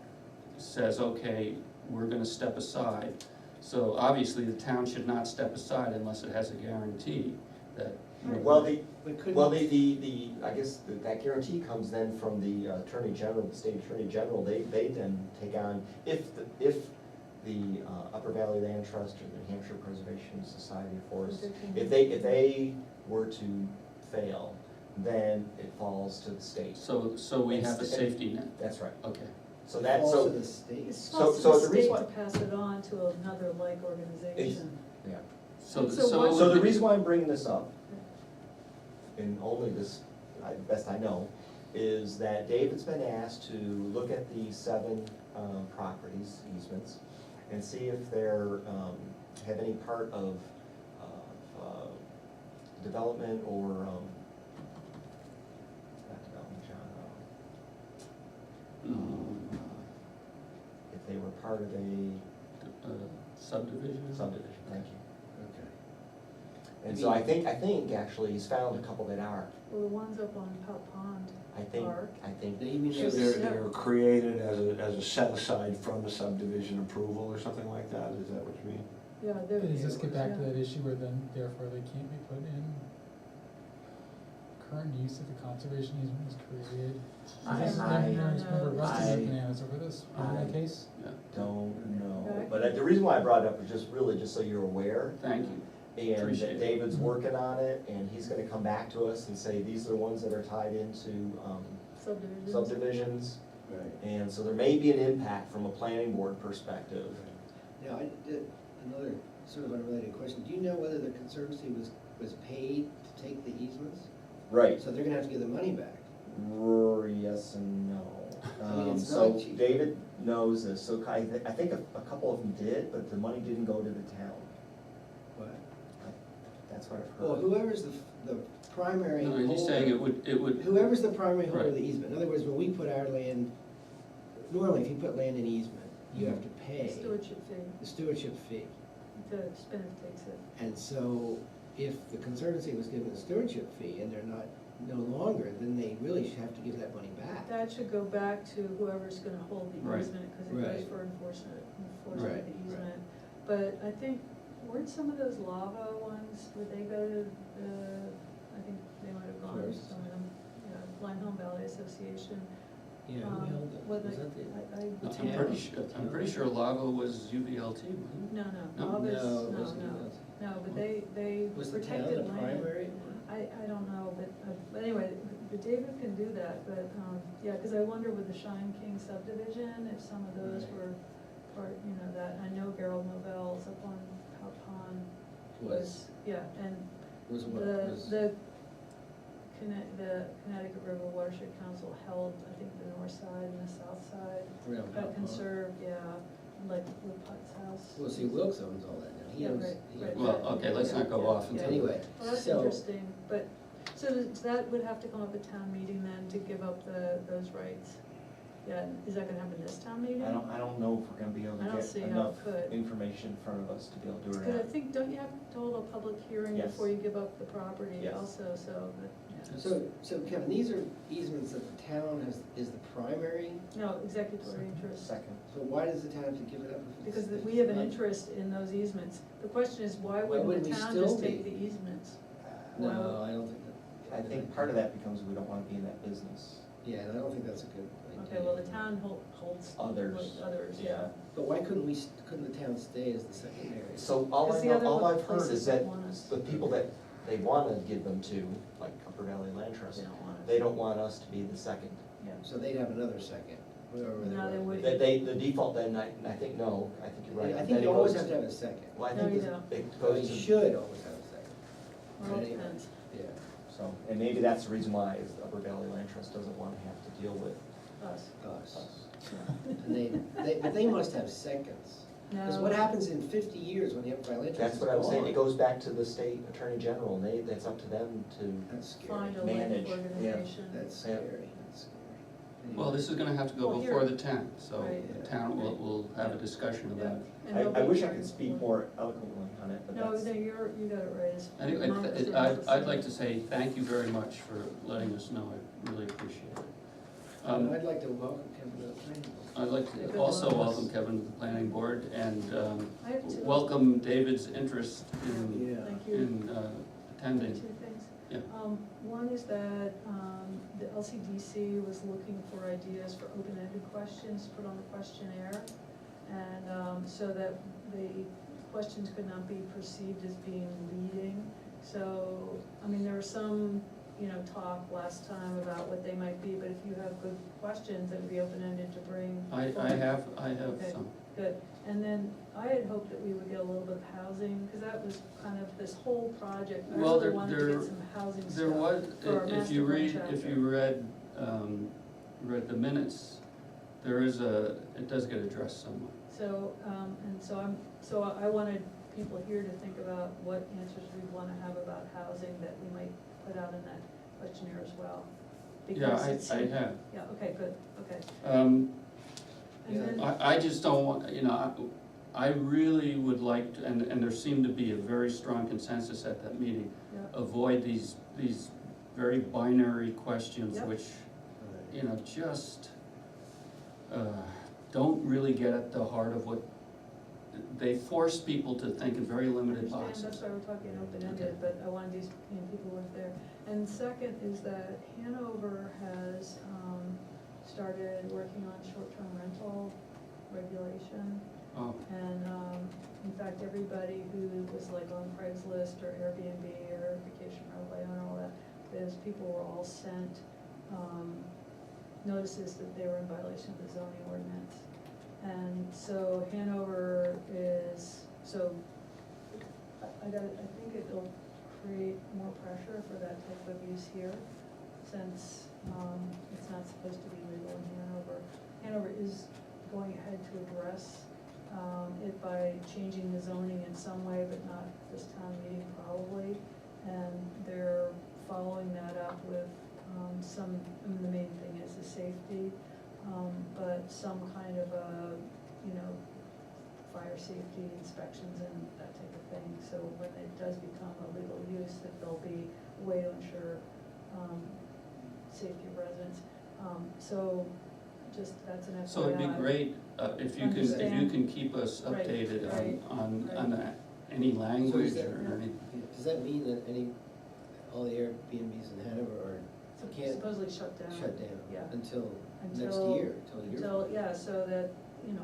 says, okay, we're gonna step aside. So obviously, the town should not step aside unless it has a guarantee that Well, But couldn't. well, I guess that guarantee comes then from the Attorney General, the State Attorney General, they then take on, if the Upper Valley Land Trust or the New Hampshire Preservation Society of Forests, if they were to fail, then it falls to the state. So we have a safety net, That's right. okay. So that, Falls to so, the state. It's So- supposed so to the the reason state to why- pass it on to another like organization. yeah. So, So so what- it So would the be- reason why I'm bringing this up, and only this, best I know, is that David's been asked to look at the 7 properties, easements, and see if they're, have any part of development or, not development, John, if they were part of a subdivision? subdivision, thank you. Okay. And so I think actually he's found a couple that are. Well, the ones up on Pelt Pond I think, are. I think, You mean So there's- they're created as a set aside from the subdivision approval or something like that, is that what you mean? Yeah, they're. Does this get back to yeah. that issue where then therefore they can't be put in current use if the conservation easement was created? Remember Rusty went bananas over this, remember that case? Yeah, don't know. Okay. But the reason why I brought it up was just really just so you're aware. thank you. And Appreciate that it. David's working on it, and he's gonna come back to us and say, these are the ones that are tied into Subdivisions. subdivisions. Right. And so there may be an impact from a planning board perspective. Now, I did another sort of unrelated question. Do you know whether the Conservancy was paid to take the easements? Right. So they're gonna have to give the money back. Yes and no. I mean, it's So not cheap. David knows this, so I think a couple of them did, but the money didn't go to the town. What? That's what I've Well, heard. whoever's the primary No, holder. he's saying it would, Whoever's the primary holder of Right. the easement. In other words, when we put our land, normally if you put land in easement, you have to pay Stewardship fee, the stewardship fee. the spinner takes it. And so if the Conservancy was given the stewardship fee and they're not, no longer, then they really should have to give that money back. That should go back to whoever's gonna hold the Right. easement, cause it goes Right. for enforcement of Right, the right. easement. But I think, weren't some of those lava ones, would they go to the, I think they might have gone to First. some of them, Lyme Valley Association. Yeah, who held that? Whether- Was that the? I'm pretty sure Lavo was UVLT, wasn't it? No, No? lava's, No, it no, wasn't no, ULT. no, but they Was the town protected the land. primary? I don't know, but anyway, but David can do that, but, yeah, cause I wonder with the Shine King subdivision, if some of those Right. were part, that, I know Gerald Novell's up on Cow Pond was, yeah, and Was what? the, Was- the Connecticut River Watershed Council held, I think, the north side and the south side, Around Pop got Pond. conserved, yeah, like with Putt's house. Well, see, Wilkes owns all that now. He Yeah, owns. right, he right. owns Well, that. okay, let's not go Yeah, off yeah. into. Anyway, Well, that's so, interesting, but, so that would have to come up at town meeting then to give up those rights? Yeah, is that gonna happen this town meeting? I don't know if we're gonna be able I don't to see get how enough it could. information in front of us to be able to do it. Because I think, don't you have to hold a public hearing Yes. before you give up the property Yes. also, so, but, yeah. so Kevin, these are easements that the town is the primary, No, executory interest, Second. so why does the town have to give it up? if it's- because if we it's have an not- interest in those easements. The question is, why Why wouldn't wouldn't the we town still just take be? the easements? No, Why I don't think that. I think part of that becomes we don't wanna be in that business. Yeah, and I don't think that's a good idea. Okay, well, the town holds. Others. like others, yeah. But why couldn't couldn't the town stay as the secondary? So all Because I the know, other all I've heard places is that don't want us. the people that they wanna give them to, like Upper Valley Land Trust, They don't want us. they don't want us to be the second. Yeah. So they'd have another second, whoever No, they were. would. The default then, I think, no, I think you're right. I Then think it you always goes have to have a second. Well, I No, think you this- don't. it Well, goes you to, should always have a second. Well, it Anyway. depends. Yeah. so, and maybe that's the reason why is the Upper Valley Land Trust doesn't wanna have to deal with Us. Us. us. And but they must have seconds. Because No. what happens in 50 years when the Upper Valley Trust That's is what I was saying, gone? it goes back to the state attorney general, and that's up to them to, That's scary. Find a manage, like yeah. organization. That's scary, that's scary. Well, this is gonna have to go Well, before here- the town, so Right. the town will have a discussion Yeah. about it. And I nobody wish I can- could speak more eloquently on it, but No, that's. no, you got it right. It's- Anyway, mine was I'd like to say thank you very much for letting us know, I really appreciate it. And I'd like to welcome Kevin to the planning board. I'd like Good to also luck. welcome Kevin to the planning board and I have two. welcome David's interest Yeah. Thank you. in attending. Two things. Yeah. One is that, the LCDC was looking for ideas for open-ended questions to put on the questionnaire. And, so that the questions could not be perceived as being leading. So, I mean, there was some, talk last time about what they might be, but if you have good questions, that would be open-ended to bring. I forward. have Okay. some. Good, and then I had hoped that we would get a little bit of housing, because that was kind of this whole project, I Well, really wanted to there- get some housing stuff. There was, for our if master you plan read, chapter. if you read the minutes, there is it does get addressed somewhat. So, so I wanted people here to think about what answers we wanna have about housing that we might put out in that questionnaire as well. Yeah, Because it's- I have. Yeah, okay, good, okay. Yeah. And then, I just don't want, I really would like, to, and there seemed to be a very strong consensus at that meeting, yeah, avoid these very binary questions Yep. which, just don't really get at the heart of what, they force people to think in very I limited understand, boxes. that's why we're talking Okay. open-ended, but I wanted these, people weren't there. And second is that Hanover has, started working on short-term rental regulation. Oh, And, in fact, everybody who was like on Craigslist or Airbnb or Vacation Rental and all that, those people were all sent, notices that they were in violation of the zoning ordinance. And so Hanover is, I think it'll create more pressure for that type of use here, since, it's not supposed to be legal in Hanover. Hanover is going ahead to address, it by changing the zoning in some way, but not this town meeting probably. And they're following that up with, the main thing is the safety, but some kind of fire safety inspections and that type of thing. So when it does become a legal use, that there'll be a way to ensure, safety of residents. So just, that's an FYI. so it'd be great, if you Understand. can keep us Right, updated right, on right. any language that- or anything. Does that mean that all the Airbnbs in Hanover are can't Supposedly shut down. shut down Yeah. until next Until- year, until a year? Until, yeah, so that,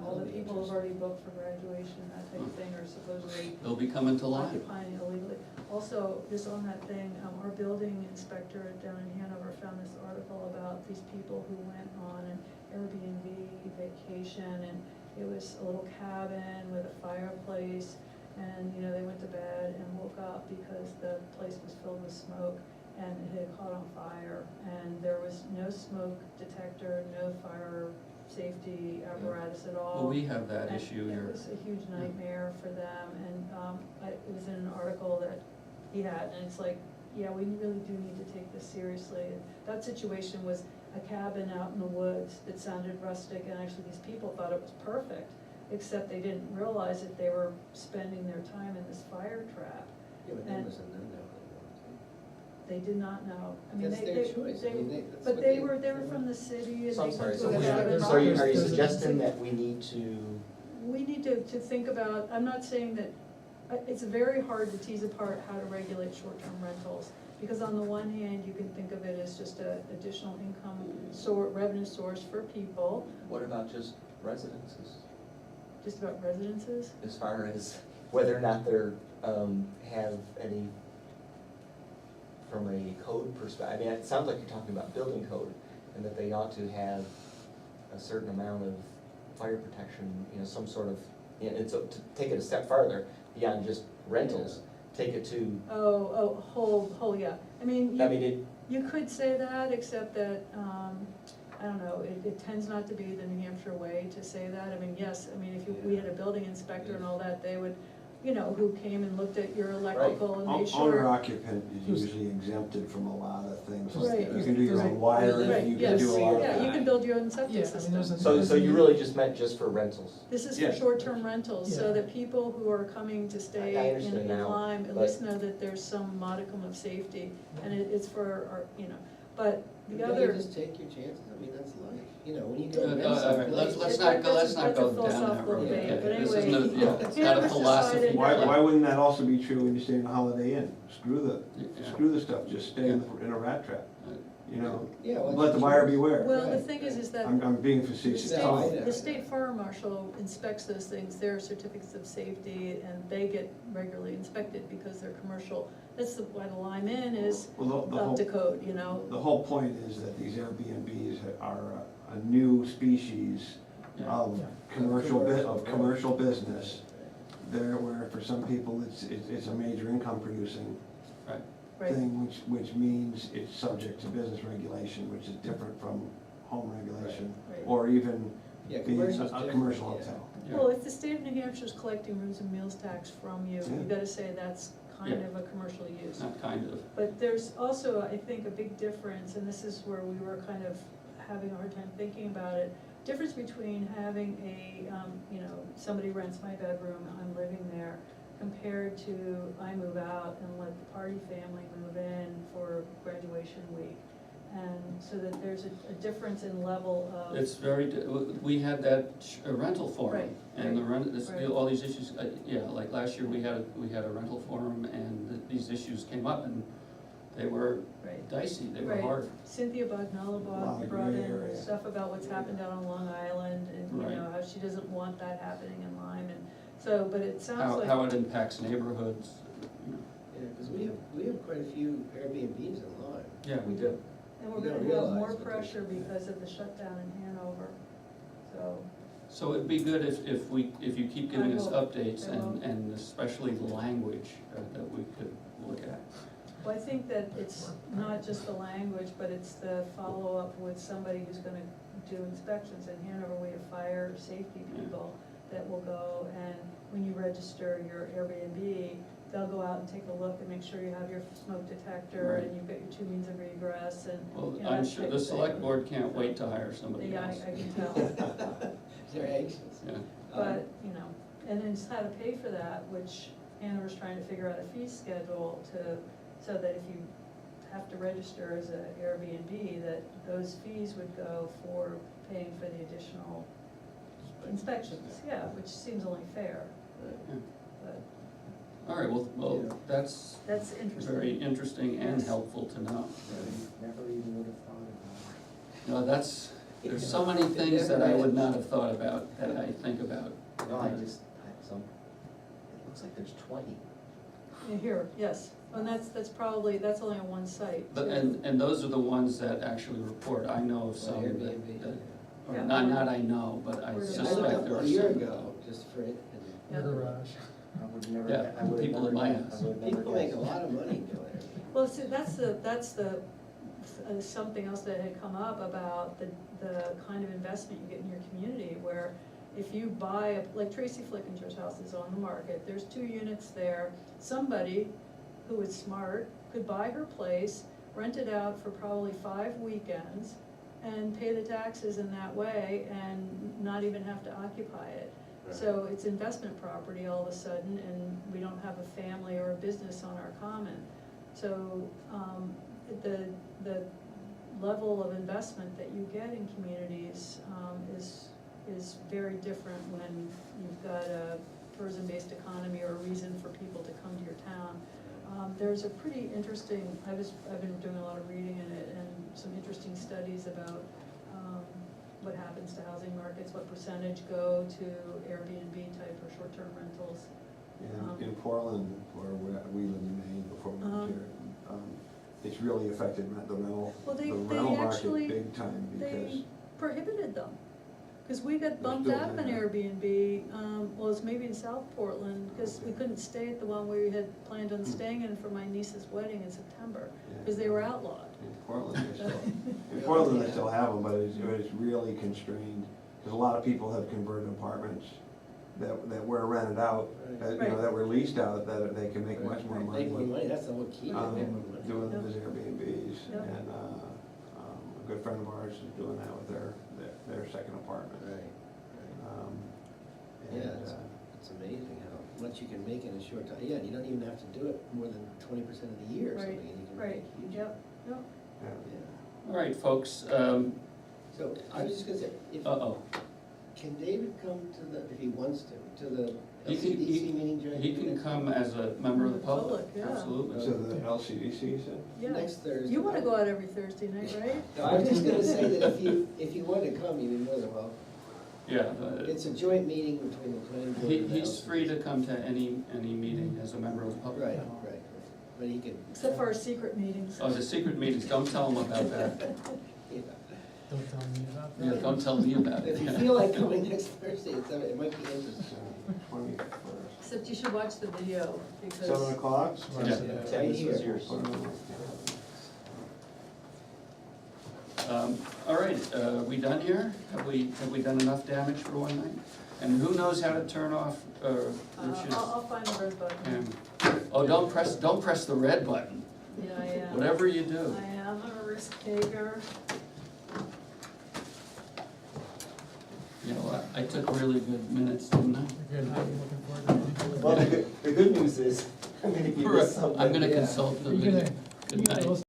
all the That'll be people who've interesting. already booked for graduation, that type of thing, are supposedly They'll be coming to Lyme. occupying illegally. Also, just on that thing, our building inspector down in Hanover found this article about these people who went on an Airbnb vacation, and it was a little cabin with a fireplace, and, they went to bed and woke up because the place was filled with smoke, and it had caught on fire, and there was no smoke detector, no fire safety apparatus at all. Well, we have that And issue It here. was a huge nightmare for them, and, it was in an article that he had, and it's like, yeah, we really do need to take this seriously. And that situation was a cabin out in the woods that sounded rustic, and actually these people thought it was perfect, except they didn't realize that they were spending their time in this fire trap. Yeah, but and- that was a no-no. They did not know. I mean, That's they, their they, choice. I they- mean, that's but what they were from the city, and So they I'm sorry, went so to a we- cabin. so are you There's- suggesting that we need to, We need to think about, I'm not saying that, it's very hard to tease apart how to regulate short-term rentals. Because on the one hand, you can think of it as just a additional income revenue source for people, what about just residences? just about residences. As far as whether or not they're, have any, from a code perspective, I mean, it sounds like you're talking about building code, and that they ought to have a certain amount of fire protection, some sort of, and so to take it a step farther, beyond just rentals, take it to, Whole, yeah. I mean, I mean, it, you could say that, except that, I don't know, it tends not to be the New Hampshire way to say that. I mean, yes, I mean, if we had a building inspector and all that, they would, who came and looked at your electrical and made Owner sure. occupant is usually exempted from a lot of things. Right. You can do your own Right, wiring, you can yes, do a lot of yeah, you that. can build your own Yeah, I septic mean, system. there's a- so you really just meant just for rentals? This is Yeah. for short-term rentals, so Yeah. that people who are coming to I stay understand in now, Lyme at but- least know that there's some modicum of safety. And it's for our, But the Don't you other. just take your chances? I mean, that's life, you know, when you go All rent right, someplace. let's not go, let's not That's a go down that philosophical road. debate, Yeah, but this anyway, isn't a- yeah, it's not a Hanover's philosophy. decided- Why wouldn't that also be true when you stay in a Holiday Inn? Yeah. Screw the stuff, just stay in a rat trap, you know? Yeah, well, Let the that's buyer yours. beware. Well, the Right, thing is that I'm being the facetious. No, I know. state, the state fire marshal inspects those things, their certificates of safety, and they get regularly inspected because they're commercial. That's why the Lyme Inn is Well, the up whole, to code, you know? the whole point is that these Airbnbs are a new species Yeah. of commercial business. There, where for some people, it's a major income producing Right, thing, which means it's subject to business regulation, which is different from home regulation, right. or even Yeah, being commercial's a different, commercial yeah. hotel. Yeah. Well, if the state of New Hampshire's collecting rooms and meals tax from you, you Yeah. gotta say that's kind Yeah. of a commercial use. Not kind of. But there's also, I think, a big difference, and this is where we were kind of having a hard time thinking about it. Difference between having a, you know, somebody rents my bedroom, I'm living there, compared to I move out and let the party family move in for graduation week. And so that there's a difference in level of. It's very, we had that rental forum, Right, and the right, rent, right. all these issues, yeah, like last year, we had a rental forum, and these issues came up, and they were Right. dicey, they were Right. hard. Cynthia Lot Bagnalabach of brought gray in area. stuff about what's happened out on Long Island, and, you Right. know, how she doesn't want that happening in Lyme, and so, but it sounds How, like. how it impacts neighborhoods, you know. Yeah, because we have quite a few Airbnbs in Lyme. Yeah, we do. And You we're don't gonna have realize more what they're- pressure because of the shutdown in Hanover, so. So it'd be good if you keep giving us I will. updates, I will. and especially the language that we could look at. Well, I think that it's not just the language, but it's the follow-up with somebody who's gonna do inspections. In Hanover, we have fire safety people that will go, and when you register your Airbnb, they'll go out and take a look and make sure you have your smoke detector, Right. and you've got your 2 means of regress, and, Well, you know, I'm that sure type the of thing. select board can't wait to hire somebody Yeah, else. I can tell. They're anxious. Yeah. But, you know, and then it's how to pay for that, which Hanover's trying to figure out a fee schedule so that if you have to register as a Airbnb, that those fees would go for paying for the additional inspections, yeah, which seems only fair, Right. but All right, well, Yeah. that's that's interesting. very interesting and Yes. helpful to know. Never even would have thought of No, there's so many things that I would not have thought about that I think about. No, it looks like there's 20. Yeah, here, yes, and that's probably, that's only on one site. But, too. and those are the ones that actually report. I know of some that, Airbnb. or Yeah. not I know, but I We're gonna- I suspect looked there up are a year some. ago, just for it, Yeah. Your garage. I would never, Yeah, I would have people never in my guessed. house. I would have never people make a guessed. lot of money doing it. Well, see, that's something else that had come up about the kind of investment you get in your community, where if you buy, like Tracy Flickinger's house is on the market, there's 2 units there. Somebody who is smart could buy her place, rent it out for probably 5 weekends, and pay the taxes in that way, and not even have to occupy it. So it's investment property all of a sudden, and we don't have a family or a business on our common. So, the level of investment that you get in communities, is very different when you've got a tourism-based economy or a reason for people to come to your town. There's a pretty interesting, I've been doing a lot of reading in it, and some interesting studies about, what happens to housing markets, what percentage go to Airbnb type or short-term rentals. In Portland, where we live in Maine before we Uh-huh. moved here, it's really affected the rental Well, they market actually- big time because. They prohibited them, because we got They're bumped still out of an there. Airbnb, well, it's maybe in South Portland, because we couldn't stay at the one we had planned on staying in for my niece's wedding in September, because they were outlawed. In Portland, they still have them, but it's really constrained, because a lot of people have converted apartments that were rented out, Right. that were leased out, that they can make much more money. Make more money, that's the whole key, make more money. Doing them as Airbnbs, Yep. and, a good friend of ours is doing that with their second apartment. Right, Um, Yeah, and, it's amazing how much you can make in a short time. Yeah, you don't even have to do it more than 20% of the year or Right, something, and you can right, make huge. yep, yep. yeah. Yeah. All right, folks, So, I was just gonna say, if, uh-oh, can David come to the, if he wants to the He can- LCDC meeting during? he can come as a member of the public, Yeah. absolutely. To the LCDC, you said? Yeah, Next Thursday. you wanna go out every Thursday night, right? No, I was just gonna say that if you want to come, you'd be more than welcome. Yeah, It's a joint meeting between the planning board and the he's free to LCDC. come to any meeting as a member of the public. Right, right, but he can. Except for our secret meetings. Oh, the secret meetings, don't tell him about that. Yeah. Don't tell me about that. Yeah, don't tell me about it. If you feel like coming next Thursday, it might be interesting. So, 21st. Except you should watch the video, because. 7 o'clock? Yeah. Tim, this was here. yours. Put it on. All right, we done here? Have we done enough damage for one night? And who knows how to turn off, Richard's? I'll find the red button. camera? Oh, don't press the red button, Yeah, I am. whatever you do. I am a risk taker. You know what, I took really good minutes, didn't I? Good, I'm looking forward to it. Well, the good news is, I'm gonna give you something. I'm gonna Yeah. consult the You're video. gonna- Good night. you'll